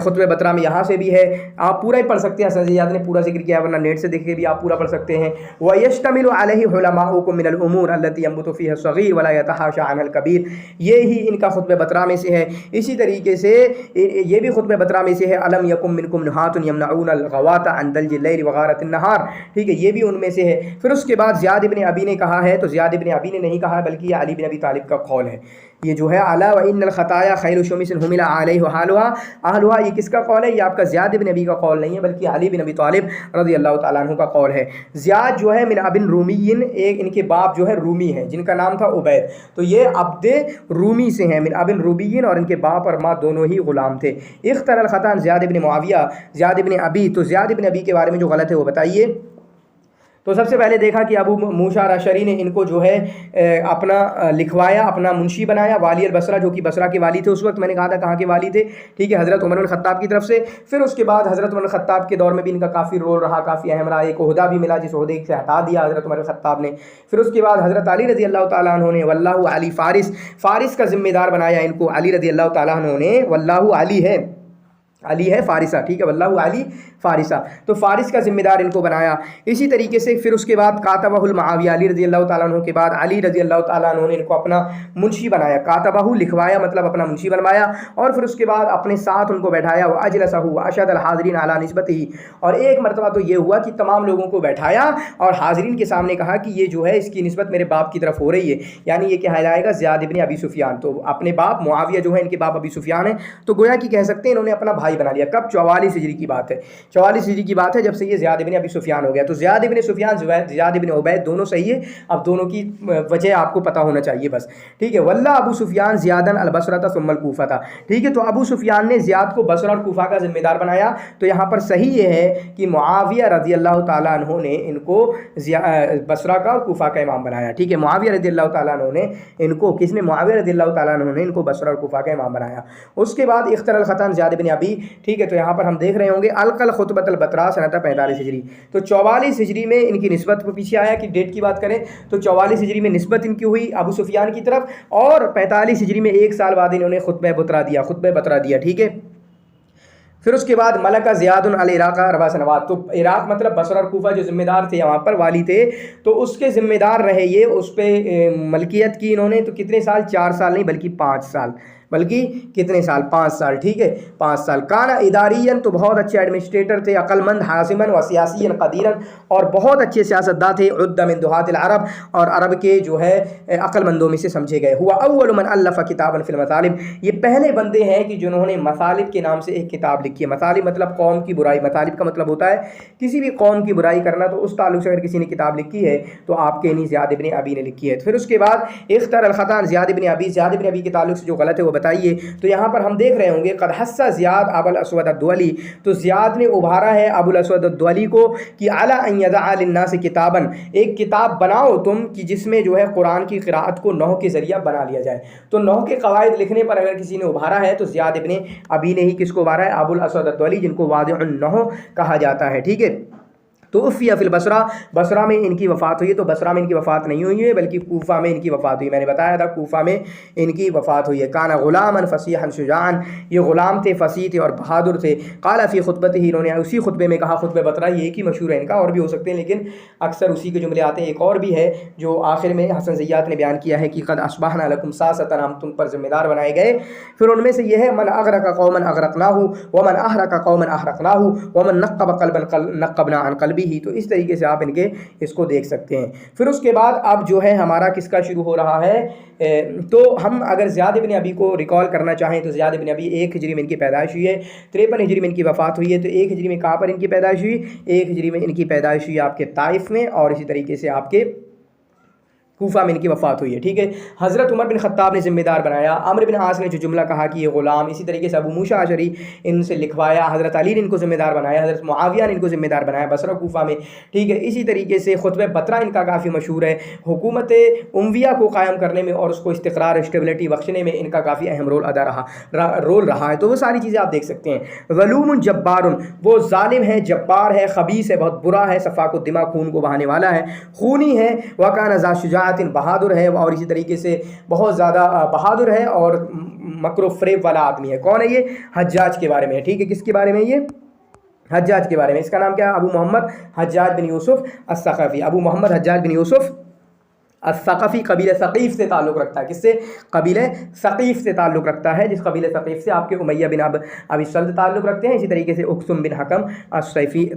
खुतबे बतरा में यहाँ से भी है, आप पूरा ही पढ़ सकते हैं, ज़ियाद ने पूरा जिक्र किया, वरना नेट से देख के भी आप पूरा पढ़ सकते हैं। व यश्तमिलु अलैहि उलमाउकुम मिनल उमूर अल्लती यंबुतु फ़ीहा सग़ीर वला यतहाशा अनल कबीर, ये ही इनका खुतबे बतरा में से है। इसी तरीके से ये भी खुतबे बतरा में से है, अलम यकुम मिनकुम नुहातुन यमनऊनल गवाता अन दल्जिल लैल व गारतिन नहार, ठीक है, ये भी उनमें से है। फिर उसके बाद ज़ियाद इब्न अबी ने कहा है, तो ज़ियाद इब्न अबी ने नहीं कहा बल्कि ये अली बिन अबी तालिब का कौल है। یہ جو ہے الا و ان الخطایا خیر شمس حمل علیہ حالها اہلها، یہ کس کا قول ہے؟ یہ آپ کا زیاد بن ابی کا قول نہیں ہے بلکہ علی بن ابی طالب رضی اللہ تعالیٰ عنہ کا قول ہے۔ زیاد جو ہے من ابن رومی، ایک ان کے باپ جو ہے رومی ہیں جن کا نام تھا عبید، تو یہ عبد رومی سے ہیں، من ابن رومی، اور ان کے باپ اور ماں دونوں ہی غلام تھے۔ اختر الخطان زیاد بن معاویہ زیاد بن ابی، تو زیاد بن ابی کے بارے میں جو غلط ہے وہ بتائیے۔ تو سب سے پہلے دیکھا کہ ابو موسیٰ اشعری نے ان کو جو ہے اپنا لکھوایا، اپنا منشی بنایا، والی البصرہ جو کہ بصرہ کے والی تھے اس وقت، میں نے کہا تھا کہاں کے والی تھے، ٹھیک ہے، حضرت عمر بن الخطاب کی طرف سے۔ پھر اس کے بعد حضرت عمر بن الخطاب کے دور میں بھی ان کا کافی رول رہا، کافی اہم رہا، ایک عہدہ بھی ملا جس عہدے سے ہٹا دیا حضرت عمر بن الخطاب نے۔ پھر اس کے بعد حضرت علی رضی اللہ تعالیٰ عنہ نے واللہ علی فارس، فارس کا ذمہ دار بنایا ان کو علی رضی اللہ تعالیٰ عنہ نے، واللہ علی ہے، علی ہے فارسہ، ٹھیک ہے، واللہ علی فارسہ، تو فارس کا ذمہ دار ان کو بنایا۔ اسی طریقے سے پھر اس کے بعد کاتبہ المعاویہ، علی رضی اللہ تعالیٰ عنہ کے بعد علی رضی اللہ تعالیٰ عنہ نے ان کو اپنا منشی بنایا، کاتبہ لکھوایا مطلب اپنا منشی بنوایا، اور پھر اس کے بعد اپنے ساتھ ان کو بیٹھایا، واجلسہ واشهد الحاضرین علی نسبتہ، اور ایک مرتبہ تو یہ ہوا کہ تمام لوگوں کو بیٹھایا اور حاضرین کے سامنے کہا کہ یہ جو ہے اس کی نسبت میرے باپ کی طرف ہو رہی ہے، یعنی یہ کہا جائے گا زیاد بن ابی سفیان، تو اپنے باپ معاویہ جو ہے ان کے باپ ابی سفیان ہیں، تو گویا کہ کہہ سکتے ہیں انہوں نے اپنا بھائی بنا لیا۔ کب؟ 44 ہجری کی بات ہے، 44 ہجری کی بات ہے جب سے یہ زیاد بن ابی سفیان ہو گیا۔ تو زیاد بن سفیان، زیاد بن عبید، دونوں صحیح ہے، اب دونوں کی وجہ آپ کو پتہ ہونا چاہیے بس، ٹھیک ہے۔ واللہ ابو سفیان زیادن البصرہ ثم الکوفہ تھا، ٹھیک ہے، تو ابو سفیان نے زیاد کو بصرہ اور کوفہ کا ذمہ دار بنایا۔ تو یہاں پر صحیح یہ ہے کہ معاویہ رضی اللہ تعالیٰ عنہ نے ان کو بصرہ کا اور کوفہ کا امام بنایا، ٹھیک ہے، معاویہ رضی اللہ تعالیٰ عنہ نے ان کو، کس نے؟ معاویہ رضی اللہ تعالیٰ عنہ نے ان کو بصرہ اور کوفہ کا امام بنایا۔ اس کے بعد اختر الختان زیاد بن ابی، ٹھیک ہے، تو یہاں پر ہم دیکھ رہے ہوں گے القل خطبۃ البتراء سنۃ 45 ہجری، تو 44 ہجری میں ان کی نسبت پیچھے آیا کہ ڈیٹ کی بات کریں تو 44 ہجری میں نسبت ان کی ہوئی ابو سفیان کی طرف، اور 45 ہجری میں ایک سال بعد انہوں نے خطبہ بترا دیا، ٹھیک ہے۔ پھر اس کے بعد ملکہ زیاد العراق 4 سنوات، تو عراق مطلب بصرہ اور کوفہ جو ذمہ دار تھے وہاں پر والی تھے، تو اس کے ذمہ دار رہے یہ، اس پہ ملکیت کی انہوں نے، تو کتنے سال؟ 4 سال نہیں بلکہ 5 سال، بلکہ کتنے سال؟ 5 سال، ٹھیک ہے، 5 سال۔ کانا اداریاً، تو بہت اچھے ایڈمنسٹریٹر تھے، عقل مند حاسماً و سیاسیاً قدیراً، اور بہت اچھے سیاستداں تھے، عد من دہات العرب، اور عرب کے جو ہے عقل مندوں میں سے سمجھے گئے۔ ہوا اول من الف کتابا فی المطالب، یہ پہلے بندے ہیں کہ جنہوں نے مطالب کے نام سے ایک کتاب لکھی ہے۔ مطالب مطلب قوم کی برائی، مطالب کا مطلب ہوتا ہے کسی بھی قوم کی برائی کرنا، تو اس تعلق سے اگر کسی نے کتاب لکھی ہے تو آپ کے نہیں زیاد بن ابی نے لکھی ہے۔ پھر اس کے بعد اختر الخطان زیاد بن ابی، زیاد بن ابی کے تعلق سے جو غلط ہے وہ بتائیے۔ تو یہاں پر ہم دیکھ رہے ہوں گے قد حث زیاد ابو الاسود الدولی، تو زیاد نے ابھارا ہے ابو الاسود الدولی کو کہ علی ان یدع للناس کتابا، ایک کتاب بناؤ تم کہ جس میں جو ہے قرآن کی قراءت کو نحو کے ذریعہ بنا لیا جائے۔ تو نحو کے قواعد لکھنے پر اگر کسی نے ابھارا ہے تو زیاد بن ابی نے ہی کس کو ابھارا ہے؟ ابو الاسود الدولی، جن کو واضع النحو کہا جاتا ہے، ٹھیک ہے۔ تو فی البصرہ، بصرہ میں ان کی وفات ہوئی، تو بصرہ میں ان کی وفات نہیں ہوئی ہے بلکہ کوفہ میں ان کی وفات ہوئی، میں نے بتایا تھا کوفہ میں ان کی وفات ہوئی ہے۔ کانا غلاما فصیحا شجاعا، یہ غلام تھے، فصیح تھے اور بہادر تھے۔ قال فی خطبتہ، انہوں نے اسی خطبے میں کہا، خطبہ بترا یہ ایک ہی مشہور ہے ان کا، اور بھی ہو سکتے ہیں لیکن اکثر اسی کے جملے آتے ہیں۔ ایک اور بھی ہے جو آخر میں حسن زیات نے بیان کیا ہے کہ قد اصبحنا لکم ساسۃ، ہم تم پر ذمہ دار بنائے گئے۔ پھر ان میں سے یہ ہے من اغرق قوما اغرقناہ ومن احرق قوما احرقناہ ومن نقب قلبا نقبنا عن قلبہ، تو اس طریقے سے آپ ان کے اس کو دیکھ سکتے ہیں۔ پھر اس کے بعد اب جو ہے ہمارا کس کا شروع ہو رہا ہے، تو ہم اگر زیاد بن ابی کو ریکال کرنا چاہیں تو زیاد بن ابی 1 ہجری میں ان کی پیدائش ہوئی ہے، 53 ہجری میں ان کی وفات ہوئی ہے۔ تو 1 ہجری میں کہاں پر ان کی پیدائش ہوئی؟ 1 ہجری میں ان کی پیدائش ہوئی آپ کے طائف میں، اور اسی طریقے سے آپ کے کوفہ میں ان کی وفات ہوئی ہے، ٹھیک ہے۔ حضرت عمر بن خطاب نے ذمہ دار بنایا، عمرو بن عاص نے جو جملہ کہا کہ یہ غلام، اسی طریقے سے ابو موسیٰ اشعری ان سے لکھوایا، حضرت علی نے ان کو ذمہ دار بنایا، حضرت معاویہ نے ان کو ذمہ دار بنایا بصرہ کوفہ میں، ٹھیک ہے۔ اسی طریقے سے خطبہ بترا ان کا کافی مشہور ہے، حکومت امویہ کو قائم کرنے میں اور اس کو استقرار اسٹیبلٹی بخشنے میں ان کا کافی اہم رول رہا ہے، تو وہ ساری چیزیں آپ دیکھ سکتے ہیں۔ ظلوم جبار، وہ ظالم ہے، جبار ہے، خبیث ہے، بہت برا ہے، سفاک الدماء، خون کو بہانے والا ہے، خونی ہے، وکان ذا شجاعت، بہادر ہے، اور اسی طریقے سے بہت زیادہ بہادر ہے اور مکر و فریب والا آدمی ہے۔ کون ہے یہ؟ حجاج کے بارے میں ہے، ٹھیک ہے۔ کس کے بارے میں؟ یہ حجاج کے بارے میں۔ اس کا نام کیا ہے؟ ابو محمد حجاج بن یوسف الثقفی، ابو محمد حجاج بن یوسف الثقفی قبیلہ ثقیف سے تعلق رکھتا ہے. کس سے؟ قبیلہ ثقیف سے تعلق رکھتا ہے, جس قبیلہ ثقیف سے آپ کے امیہ بن ابی سلط تعلق رکھتے ہیں. اسی طریقے سے اقسم بن حکم الصیفی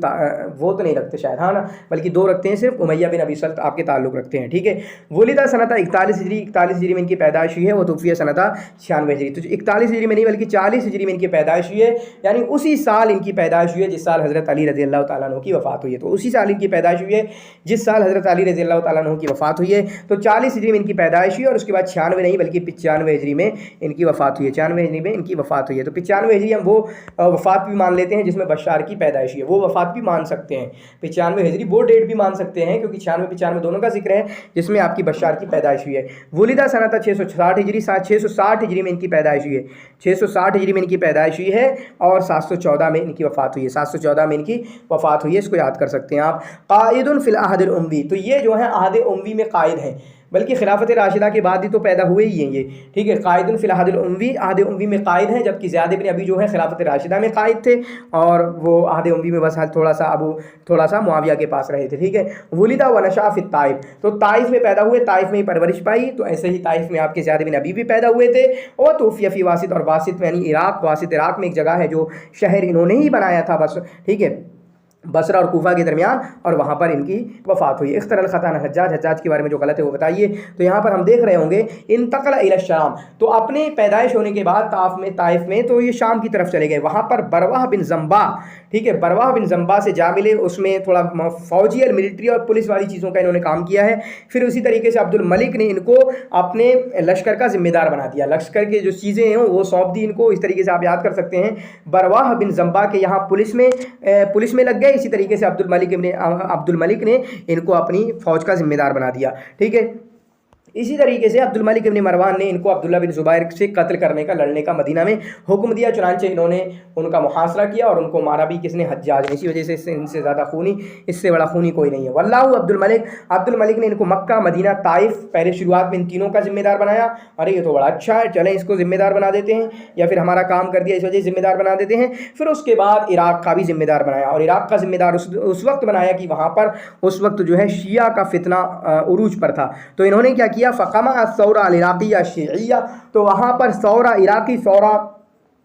وہ تو نہیں رکھتے شاید, ہاں نا, بلکہ دو رکھتے ہیں صرف, امیہ بن ابی سلط آپ کے تعلق رکھتے ہیں. ٹھیک ہے. ولدہ سنۃ 41 ہجری, 41 ہجری میں ان کی پیدائش ہوئی ہے. وہ توفیہ سنۃ 96 ہجری, تو 41 ہجری میں نہیں بلکہ 40 ہجری میں ان کی پیدائش ہوئی ہے, یعنی اسی سال ان کی پیدائش ہوئی ہے جس سال حضرت علی رضی اللہ تعالیٰ عنہ کی وفات ہوئی ہے. تو اسی سال ان کی پیدائش ہوئی ہے جس سال حضرت علی رضی اللہ تعالیٰ عنہ کی وفات ہوئی ہے. تو 40 ہجری میں ان کی پیدائش ہوئی, اور اس کے بعد 96 نہیں بلکہ 95 ہجری میں ان کی وفات ہوئی ہے. 96 ہجری میں ان کی وفات ہوئی ہے. تو 95 ہجری ہم وہ وفات بھی مان لیتے ہیں جس میں بشار کی پیدائش ہوئی ہے, وہ وفات بھی مان سکتے ہیں. 95 ہجری وہ ڈیٹ بھی مان سکتے ہیں کیونکہ 96 دونوں کا ذکر ہے جس میں آپ کی بشار کی پیدائش ہوئی ہے. ولدہ سنۃ 660 ہجری, 660 ہجری میں ان کی پیدائش ہوئی ہے. 660 ہجری میں ان کی پیدائش ہوئی ہے اور 714 میں ان کی وفات ہوئی ہے. 714 میں ان کی وفات ہوئی ہے, اس کو یاد کر سکتے ہیں آپ. قائد فی العہد الاموی, تو یہ جو ہے عہد اموی میں قائد ہیں, بلکہ خلافت راشدہ کے بعد ہی تو پیدا ہوئے ہی ہیں یہ. ٹھیک ہے. قائد فی العہد الاموی, عہد اموی میں قائد ہیں, جبکہ زیاد بن ابی جو ہے خلافت راشدہ میں قائد تھے, اور وہ عہد اموی میں بس تھوڑا سا معاویہ کے پاس رہے تھے. ٹھیک ہے. ولدہ ونشأ فی الطائف, تو طائف میں پیدا ہوئے, طائف میں ہی پرورش پائی. تو ایسے ہی طائف میں آپ کے زیاد بن ابی بھی پیدا ہوئے تھے. اور توفیہ فی واسط, اور واسط یعنی عراق, واسط عراق میں ایک جگہ ہے جو شہر انہوں نے ہی بنایا تھا بس. ٹھیک ہے. بصرہ اور کوفہ کے درمیان, اور وہاں پر ان کی وفات ہوئی. اختر الخطان حجاج, حجاج کے بارے میں جو غلط ہے وہ بتائیے. تو یہاں پر ہم دیکھ رہے ہوں گے انتقل الی الشام, تو اپنے پیدائش ہونے کے بعد طائف میں تو یہ شام کی طرف چلے گئے. وہاں پر برواہ بن زمبا, ٹھیک ہے, برواہ بن زمبا سے جا ملے. اس میں تھوڑا فوجی اور ملٹری اور پولیس والی چیزوں کا انہوں نے کام کیا ہے. پھر اسی طریقے سے عبد الملک نے ان کو اپنے لشکر کا ذمہ دار بنا دیا, لشکر کے جو چیزیں ہیں وہ سونپ دی ان کو. اس طریقے سے آپ یاد کر سکتے ہیں, برواہ بن زمبا کے یہاں پولیس میں لگ گئے. اسی طریقے سے عبد الملک نے ان کو اپنی فوج کا ذمہ دار بنا دیا. ٹھیک ہے. اسی طریقے سے عبد الملک ابن مروان نے ان کو عبداللہ بن زبیر سے قتل کرنے کا, لڑنے کا مدینہ میں حکم دیا. چنانچہ انہوں نے ان کا محاصرہ کیا اور ان کو مارا بھی. کس نے؟ حجاج نے. اسی وجہ سے ان سے زیادہ خونی, اس سے بڑا خونی کوئی نہیں ہے. واللہ عبد الملک نے ان کو مکہ, مدینہ, طائف پہلے شروعات میں ان تینوں کا ذمہ دار بنایا. ارے یہ تو بڑا اچھا ہے, چلیں اس کو ذمہ دار بنا دیتے ہیں, یا پھر ہمارا کام کر دیا اس وجہ سے ذمہ دار بنا دیتے ہیں. پھر اس کے بعد عراق کا بھی ذمہ دار بنایا, اور عراق کا ذمہ دار اس وقت بنایا کہ وہاں پر اس وقت جو ہے شیعہ کا فتنہ عروج پر تھا. تو انہوں نے کیا کیا؟ فقمع الثورہ العراقیہ شیعیہ, تو وہاں پر ثورہ, عراقی ثورہ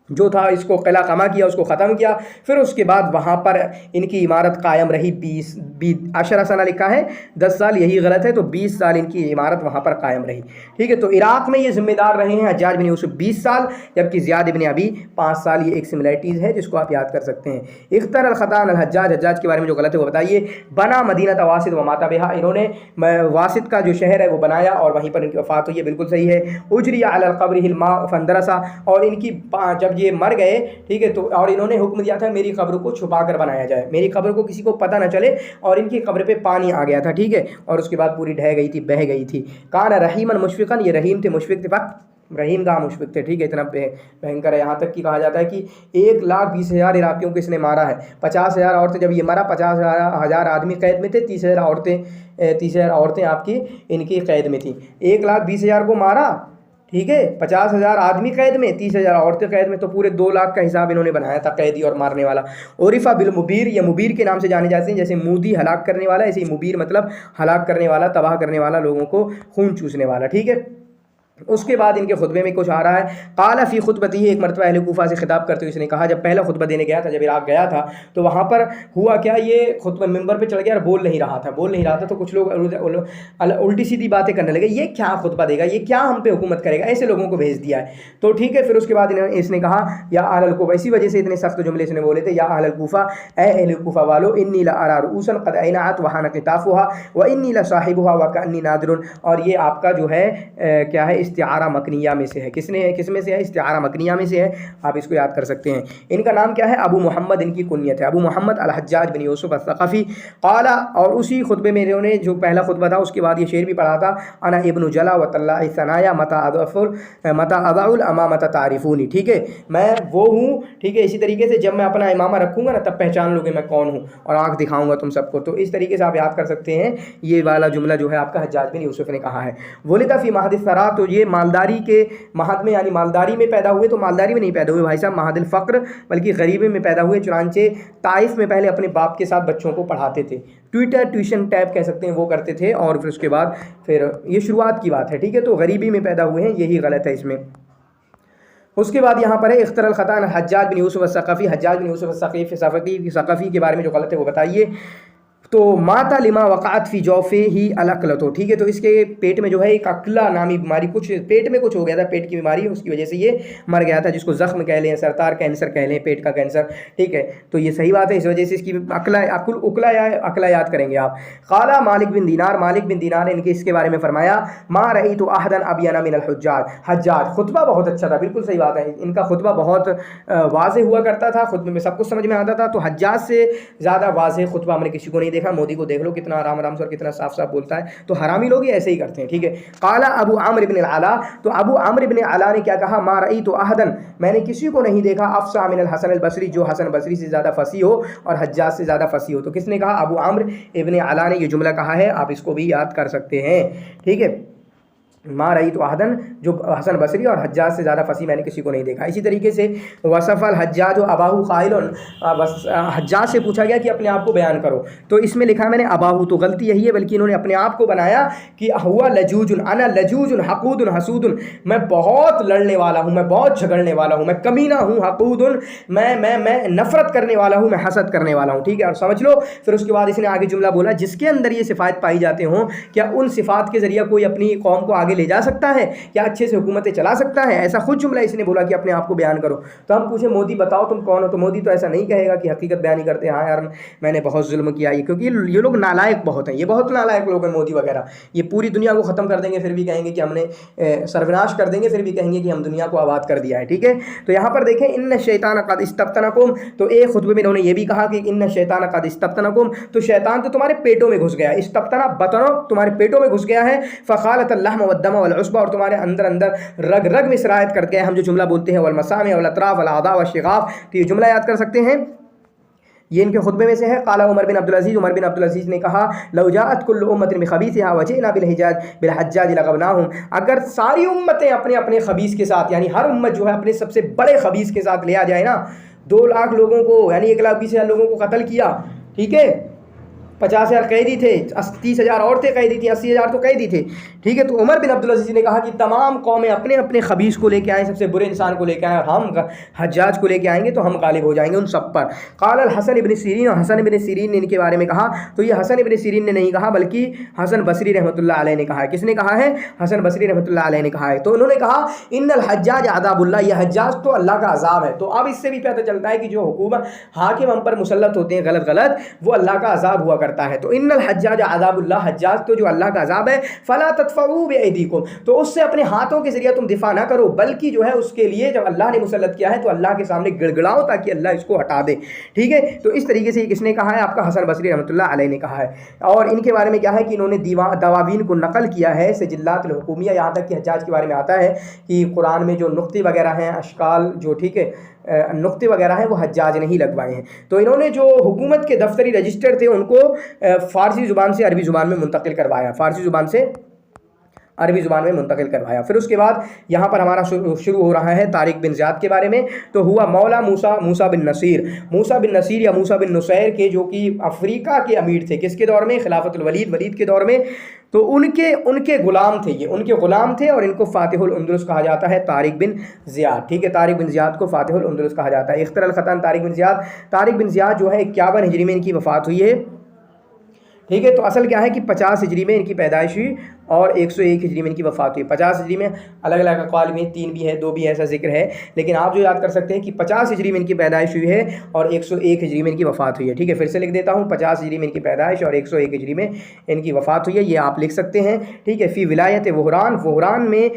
جو تھا اس کو قلع قمع کیا, اس کو ختم کیا. پھر اس کے بعد وہاں پر ان کی عمارت قائم رہی 10 سنہ لکھا ہے, 10 سال, یہی غلط ہے. تو 20 سال ان کی عمارت وہاں پر قائم رہی. ٹھیک ہے. تو عراق میں یہ ذمہ دار رہے ہیں حجاج بن یوسف 20 سال, جبکہ زیاد بن ابی 5 سال. یہ ایک سملیٹیز ہے جس کو آپ یاد کر سکتے ہیں. اختر الخطان الحجاج, حجاج کے بارے میں جو غلط ہے وہ بتائیے. بنا مدینہ واسط و ماتا بہا, انہوں نے واسط کا جو شہر ہے وہ بنایا اور وہیں پر ان کی وفات ہوئی ہے. بالکل صحیح ہے. اجری علی القبر الماء فاندرسا, اور ان کی جب یہ مر گئے, ٹھیک ہے, تو اور انہوں نے حکم دیا تھا میری قبر کو چھپا کر بنایا جائے, میری قبر کو کسی کو پتہ نہ چلے, اور ان کی قبر پہ پانی آ گیا تھا. ٹھیک ہے. اور اس کے بعد پوری ڈھہ گئی تھی, بہہ گئی تھی. کان رحیما مشفقا, یہ رحیم تھے, مشفق تھے. رحیم کا مشفق تھے. ٹھیک ہے. اتنا بھینکر ہے, یہاں تک کہ کہا جاتا ہے کہ 1,20,000 عراقیوں کو اس نے مارا ہے. 50,000 عورتیں, جب یہ مرا 50,000 آدمی قید میں تھے, 30,000 عورتیں آپ کی ان کی قید میں تھیں. 1,20,000 کو مارا, ٹھیک ہے, 50,000 آدمی قید میں, 30,000 عورتیں قید میں, تو پورے 2 لاکھ کا حساب انہوں نے بنایا تھا قیدی اور مارنے والا. عرفہ بالمبیر, یہ مبیر کے نام سے جانے جاتے ہیں. جیسے مودی ہلاک کرنے والا, ایسے ہی مبیر مطلب ہلاک کرنے والا, تباہ کرنے والا, لوگوں کو خون چوسنے والا. ٹھیک ہے. اس کے بعد ان کے خطبے میں کچھ آ رہا ہے. قال فی خطبتی, ایک مرتبہ اہل کوفہ سے خطاب کرتے ہوئے اس نے کہا, جب پہلا خطبہ دینے گیا تھا, جب عراق گیا تھا, تو وہاں پر ہوا کیا, یہ خطبہ ممبر پہ چڑھ گیا اور بول نہیں رہا تھا. تو کچھ لوگ الٹی سیدھی باتیں کرنے لگے, یہ کیا خطبہ دے گا, یہ کیا ہم پہ حکومت کرے گا, ایسے لوگوں کو بھیج دیا ہے. تو ٹھیک ہے. پھر اس کے بعد اس نے کہا یا اہل الکوفہ, اسی وجہ سے اتنے سخت جملے اس نے بولے تھے, یا اہل الکوفہ, اے اہل کوفہ والو, انی لارى رؤوسا قد اینعت وحان قطافها وانی لصاحبها وکانی نادر. اور یہ آپ کا جو ہے کیا ہے, استعارہ مکنیہ میں سے ہے. کس میں سے ہے؟ استعارہ مکنیہ میں سے ہے. آپ اس کو یاد کر سکتے ہیں. ان کا نام کیا ہے؟ ابو محمد ان کی کنیت ہے, ابو محمد الحجاج بن یوسف الثقفی. قال, اور اسی خطبے میں انہوں نے جو پہلا خطبہ تھا اس کے بعد یہ شعر بھی پڑھا تھا, انا ابن جلا و طلع ثنایا متى اضع الامامۃ تعرفونی. ٹھیک ہے, میں وہ ہوں. ٹھیک ہے. اسی طریقے سے جب میں اپنا امامہ رکھوں گا نا, تب پہچان لو گے میں کون ہوں, اور آنکھ دکھاؤں گا تم سب کو. تو اس طریقے سے آپ یاد کر سکتے ہیں. یہ والا جملہ جو ہے آپ کا حجاج بن یوسف نے کہا ہے. ولد فی مہد الثرى, تو یہ मालदारी के महद में यानी मालदारी में पैदा हुए, तो मालदारी में नहीं पैदा हुए भाई साहब महदिल फ़क्र, बल्कि गरीबी में पैदा हुए। चुनांचे ताइफ में पहले अपने बाप के साथ बच्चों को पढ़ाते थे, ट्यूशन टाइप कह सकते हैं, वो करते थे। और फिर उसके बाद फिर ये शुरुआत की बात है, ठीक है। तो गरीबी में पैदा हुए हैं, यही गलत है इसमें। उसके बाद यहाँ पर है इख्तरल ख़तान हज्जाज बिन यूसुफ अस्सक़फ़ी, हज्जाज बिन यूसुफ सक़फ़ी के बारे में जो गलत है वो बताइए। तो माता लिमा वक़ात फ़ी जौफ़े ही अलअक़लतो, ठीक है। तो इसके पेट में जो है एक अकला नामी बीमारी, कुछ पेट में कुछ हो गया था, पेट की बीमारी, उसकी वजह से ये मर गया था, जिसको ज़ख्म कह लें, सरतार कैंसर कह लें, पेट का कैंसर, ठीक है। तो ये सही बात है, इस वजह से इसकी अकला याद करेंगे आप। क़ाला मालिक बिन दीनार ने इनके इसके बारे में फरमाया, मा रही तो अहदन अबियना मिनल हज्जाज, खुतबा बहुत अच्छा था, बिल्कुल सही बात है, इनका खुतबा बहुत वाज़ेह हुआ करता था, खुतबे में सब कुछ समझ में आता था। तो हज्जाज से ज़्यादा वाज़ेह खुतबा हमने किसी को नहीं देखा। मोदी को देख लो कितना आराम से और कितना साफ साफ बोलता है। तो हरामी लोग ऐसे ही करते हैं, ठीक है। काला अबू आमिर इब्न अला, तो अबू आमिर इब्न अला ने क्या कहा, मा रई तो अहदन, मैंने किसी को नहीं देखा, अफ़सा मिन हसन अल बसरी, जो हसन बसरी से ज़्यादा फसी हो और हज्जाज से ज़्यादा फसी हो। तो किसने कहा, अबू आमिर इब्न अला ने ये जुमला कहा है, आप इसको भी याद कर सकते हैं, ठीक है। मा रही तो अहदन, जो हसन बसरी और हज्जाज से ज़्यादा फसी मैंने किसी को नहीं देखा। इसी तरीके से वसफ़ल हज्जाज व अबाहू क़ाइलन, हज्जाज से पूछा गया कि अपने आप को बयान करो, तो इसमें लिखा मैंने अबाहू, तो गलती यही है, बल्कि इन्होंने अपने आप को बनाया कि हुआ लजूजुन, अना लजूजुन हक़ूदुन हसूदुन, मैं बहुत लड़ने वाला हूँ, मैं बहुत झगड़ने वाला हूँ, मैं कमीना हूँ, हक़ूदुन मैं नफ़रत करने वाला हूँ, मैं हसद करने वाला हूँ, ठीक है। और समझ लो, फिर उसके बाद इसने आगे जुमला बोला, जिसके अंदर ये सिफ़ात पाई जाते हों, क्या उन सिफ़ात के ज़रिए कोई अपनी कौम को ले जा सकता है, क्या अच्छे से हुकूमतें चला सकता है? ऐसा खुद जुमला इसने बोला कि अपने आप को बयान करो। तो हम पूछे मोदी बताओ तुम कौन हो, तो मोदी तो ऐसा नहीं कहेगा कि हकीकत बयान ही करते हैं, हाँ यार मैंने बहुत जुल्म किया, ये क्योंकि ये लोग नालायक बहुत हैं, ये बहुत नालायक लोग हैं मोदी वगैरह। ये पूरी दुनिया को ख़त्म कर देंगे, फिर भी कहेंगे कि हमने सर्वनाश कर देंगे, फिर भी कहेंगे कि हम दुनिया को आबाद कर दिया है, ठीक है। तो यहाँ पर देखें, इन्न शैतान क़द इस्तफ़तनकुम, तो एक खुतबे में इन्होंने ये भी कहा कि इन्न शैतान क़द इस्तफ़तनकुम, तो शैतान तो तुम्हारे पेटों में घुस गया, इस्तफ़तना बतनो, तुम्हारे पेटों में घुस गया है, फ़ख़ालत अल्लहम वद्दम वल उस्बा, और तुम्हारे अंदर रग रग में सरायत करके, हम जो जुमला बोलते हैं वल मसामे वल अतराफ वल आदा वल शिगाफ, तो ये जुमला याद कर सकते हैं, ये इनके खुतबे में से है। काला उमर बिन अब्दुल अजीज़ ने कहा, लौ जाअत कुल्लु उम्मतिन बिखबीसिहा वजिअना बिल हज्जाज लगबनाहुम, अगर सारी उम्मतें अपने अपने खबीस के साथ, यानी हर उम्मत जो है अपने सबसे बड़े खबीस के साथ ले आ जाए ना, 2 लाख लोगों को, यानी 1,20,000 लोगों को कत्ल किया, ठीक है, 50,000 कैदी थे, 30,000 औरतें कैदी थी, 80,000 तो कैदी थे, ठीक है। तो उमर बिन अब्दुल अजीज़ ने कहा कि तमाम कौमें अपने अपने खबीस को लेके आएँ, सबसे बुरे इंसान को लेके आएँ, और हम हज्जाज को लेके आएंगे तो हम गालिब हो जाएंगे उन सब पर। क़ाल हसन इब्न सीरीन, और हसन इब्न सीरीन ने इनके बारे में कहा, तो ये हसन इब्न सीरीन ने नहीं कहा, बल्कि हसन बसरी रहमतुल्लाह अलैह ने कहा है। किसने कहा है? हसन बसरी रहमतुल्लाह अलैह ने कहा है। तो उन्होंने कहा, इन्नल हज्जाज अज़ाबुल्लाह, ये हज्जाज तो अल्लाह का अज़ाब है। तो अब इससे भी पता चलता है कि जो हुकूमत हाकिम हम पर मुसल्लत होते हैं गलत, वो अल्लाह का अज़ाब हुआ करता है। तो इन्नल हज्जाज अज़ाबुल्लाह, हज्जाज तो जो अल्लाह का अज़ाब है, फ़ला तदफ़ऊ बिअयदीकुम, तो उससे अपने हाथों के जरिए तुम दिफा ना करो, बल्कि जो है उसके लिए जब अल्लाह ने मुसल्लत किया है तो अल्लाह के सामने गिड़गिड़ाओ ताकि अल्लाह इसको हटा दे, ठीक है। तो इस तरीके से किसने कहा है? आपका हसन बसरी रहमतुल्लाह अलैह ने कहा है। और इनके बारे में क्या है कि इन्होंने दवावीन को नकल किया है सिजिल्लातुल हुकूमिया, यहाँ तक कि हज्जाज के बारे में आता है कि कुरान में जो नुक्ते वगैरह हैं, अशकाल जो, ठीक है, नुक्ते वगैरह हैं, वो हज्जाज ने ही लगवाए हैं। तो इन्होंने जो हुकूमत के दफ्तरी रजिस्टर थे उनको फ़ारसी ज़ुबान से अरबी ज़ुबान में मुंतकिल करवाया, फ़ारसी ज़ुबान से अरबी ज़ुबान में मुंतकिल करवाया। फिर उसके बाद यहाँ पर हमारा शुरू हो रहा है तारिक बिन ज़ियाद के बारे में। तो हुआ मौला मूसा बिन नसीर या मूसा बिन नुसैर के, जो कि अफ्रीका के अमीर थे, किसके दौर में? खिलाफतुल वलीद के दौर में। तो उनके ग़ुलाम थे, ये उनके ग़ुलाम थे, और इनको फ़ातिहुल उंदुलुस कहा जाता है, तारिक बिन ज़ियाद, ठीक है। तारिक बिन ज़ियाद को फ़ातिहुल उंदुलुस कहा जाता है। इख्तरल ख़तान तारिक बिन ज़ियाद जो है 51 हिजरी में इनकी वफ़ात हुई है, ठीक है। तो असल क्या है कि 50 हिजरी में इनकी पैदाइश हुई और 101 हिजरी में इनकी वफ़ात हुई। 50 हिजरी में अलग अलग अक़वाल में 3 भी है, 2 भी ऐसा जिक्र है, लेकिन आप जो याद कर सकते हैं कि 50 हिजरी में इनकी पैदाइश हुई है और 101 हिजरी में इनकी वफ़ात हुई है, ठीक है। फिर से लिख देता हूँ, 50 हिजरी में इनकी पैदाइश और 101 हिजरी में इनकी वफ़ात हुई है, ये आप लिख सकते हैं, ठीक है। फ़ी विलायत वहरान में,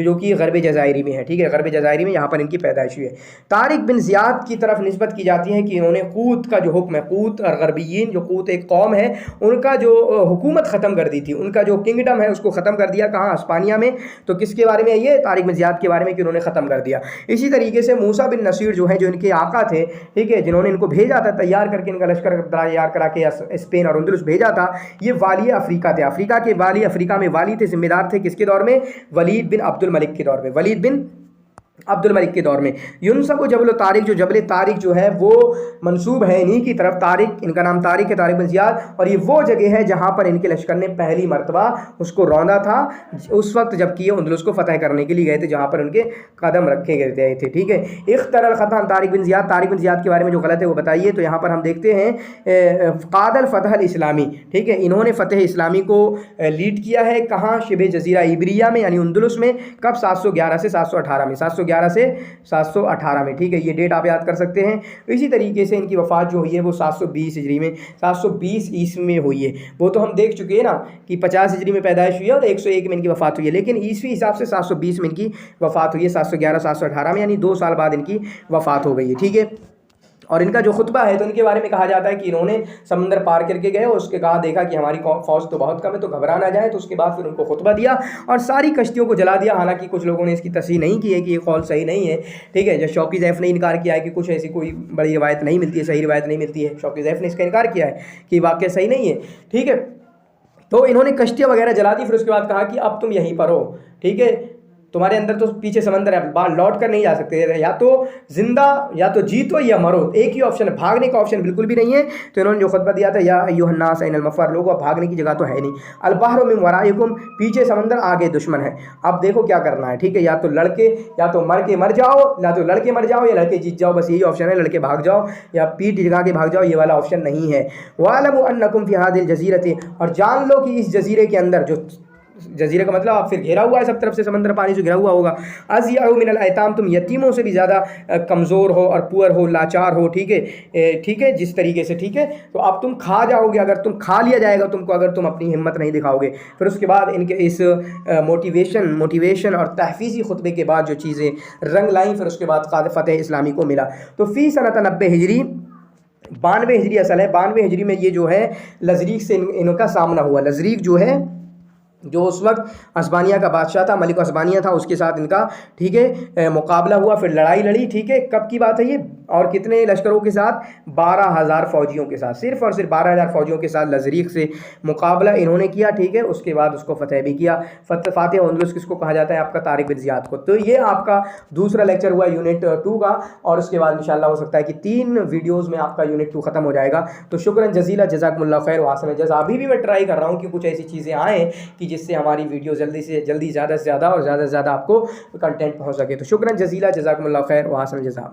जो कि ग़र्ब जज़ायरी में है, ठीक है, ग़र्ब जज़ायरी में यहाँ पर इनकी पैदाइश हुई है। तारिक बिन ज़ियाद की तरफ निस्बत की जाती है कि इन्होंने कूत का जो हुक्म है, कूत और ग़रबियीन, जो कूत एक कौम है, उनका जो हुकूमत ख़त्म कर दी थी, उनका जो किंगडम है उसको ख़त्म कर दिया। कहाँ? हिस्पानिया में। तो किसके बारे में? ये तारिक बिन ज़ियाद के बारे में कि उन्होंने ख़त्म कर दिया। इसी तरीके से मूसा बिन नसीर जो है, जो इनके आका थे, ठीक है, जिन्होंने इनको भेजा था तैयार करके, इनका लश्कर तैयार करा के स्पेन और अंदलुस भेजा था, ये वाली अफ्रीका थे। अफ्रीका के वाली, अफ्रीका में वाली थे, जिम्मेदार थे किसके दौर में? वलीद बिन अब्दुल मलिक के दौर में, वलीद बिन अब्दुल मलिक के दौर में। यूनुस को जबल तारिक, जो जबल तारिक जो है वो मंसूब है इन्हीं की तरफ। तारिक, इनका नाम तारिक है, तारिक बिन ज़ियाद। और ये वो जगह है जहाँ पर इनके लश्कर ने पहली मरतबा उसको रौंदा था, उस वक्त जबकि ये अंदलुस को फतह करने के लिए गए थे, जहाँ पर उनके कदम रखे गए थे। ठीक है, इख्तरल ख़तन Tariq bin Ziyad, Tariq bin Ziyad के बारे में जो गलत है वो बताइए। तो यहाँ पर हम देखते हैं क़ादल फ़तह इस्लामी, ठीक है, इन्होंने फ़तह इस्लामी को लीड किया है। कहाँ? शिबे जज़ीरा इबरिया में, यानी अंदलुस में। कब? 711 से 718 में, 711 से 718 में। ठीक है, ये डेट आप याद कर सकते हैं। इसी तरीके से इनकी वफ़ात जो हुई है वो 720 हिजरी में, 720 ईस्वी में हुई है। वो तो हम देख चुके हैं ना कि 50 हिजरी में पैदाइश हुई है और 101 में इनकी वफ़ात हुई है, लेकिन ईस्वी हिसाब से 720 में इनकी वफ़ात हुई है, 711 718 में, यानी 2 साल बाद इनकी वफ़ात हो गई है। ठीक है, और इनका जो खुतबा है तो इनके बारे में कहा जाता है कि इन्होंने समंदर पार करके गए और उसके कहा देखा कि हमारी फ़ौज तो बहुत कम है, तो घबरा ना जाए। तो उसके बाद फिर उनको खुतबा दिया और सारी कश्तियों को जला दिया। हालांकि कुछ लोगों ने इसकी तस्दीक नहीं की है कि ये कौल सही नहीं है। ठीक है, जब शौकी ज़ैफ़ ने इनकार किया है कि कुछ ऐसी कोई बड़ी रिवायत नहीं मिलती है, सही रिवायत नहीं मिलती है, शौकी ज़ैफ़ ने इसका इनकार किया है कि वाक़या सही नहीं है। ठीक है, तो इन्होंने कश्तियाँ वगैरह जला दी। फिर उसके बाद कहा कि अब तुम यहीं पर हो, ठीक है, तुम्हारे अंदर तो पीछे समंदर है, बाहर लौट कर नहीं जा सकते, या तो जिंदा, या तो जीतो या मरो, एक ही ऑप्शन है, भागने का ऑप्शन बिल्कुल भी नहीं है। तो इन्होंने जो खुतबा दिया था, या अय्युहन्नास इनल मफ़र, लोगों, भागने की जगह तो है नहीं, अल बहरु मिन वराइकुम, पीछे समंदर आगे दुश्मन है, अब देखो क्या करना है। ठीक है, या तो लड़के, या तो मर जाओ, या तो लड़के मर जाओ, या लड़के जीत जाओ, बस यही ऑप्शन है। लड़के भाग जाओ या पीठ जगा के भाग जाओ, ये वाला ऑप्शन नहीं है। वालमु अन्नकुम फ़ी हादिल जज़ीरति, और जान लो कि इस जजीरे के अंदर, जो जजीरे का मतलब आप फिर घेरा हुआ है सब तरफ से, समंदर पानी से घिरा हुआ होगा। अज़यअ मिनल अयताम, तुम यतीमों से भी ज़्यादा कमज़ोर हो और पुअर हो, लाचार हो। ठीक है, ठीक है, जिस तरीके से, ठीक है, तो अब तुम खा जाओगे, अगर तुम खा लिया जाएगा तुमको, अगर तुम अपनी हिम्मत नहीं दिखाओगे। फिर उसके बाद इनके इस मोटिवेशन और तहफ़ीज़ी खुतबे के बाद जो चीज़ें रंग लाई, फिर उसके बाद फ़तह इस्लामी को मिला। तो फ़ी सनत 90 हिजरी, 92 हिजरी असल है, 92 हिजरी में ये जो है लज़रीक से इनका सामना हुआ। लज़रीक जो है, जो उस वक्त अस्बानिया का बादशाह था, मलिक अस्बानिया था, उसके साथ इनका, ठीक है, मुकाबला हुआ, फिर लड़ाई लड़ी। ठीक है, कब की बात है ये? और कितने लश्करों के साथ? 12,000 फ़ौजियों के साथ, सिर्फ और सिर्फ 12,000 फ़ौजियों के साथ लज़रीक से मुकाबला इन्होंने किया। ठीक है, उसके बाद उसको फ़तह भी किया। फ़ातिह अंदलुस किसको कहा जाता है? आपका तारिक बिन ज़ियाद को। तो ये आपका दूसरा लेक्चर हुआ यूनिट 2 का, और उसके बाद इंशाअल्लाह हो सकता है कि 3 वीडियोज़ में आपका यूनिट 2 ख़त्म हो जाएगा। तो शुक्रन जज़ीला, जज़ाकुमुल्लाह खैर व अहसन जज़ा। अभी भी मैं ट्राई कर रहा हूँ कि कुछ ऐसी चीज़ें आएँ कि जिससे हमारी वीडियो जल्दी से जल्दी, ज़्यादा से ज़्यादा और ज़्यादा से ज़्यादा आपको कंटेंट पहुँच सके। तो शुक्रन जज़ीला, जज़ाकुमुल्लाह खैर व अहसन जज़ा।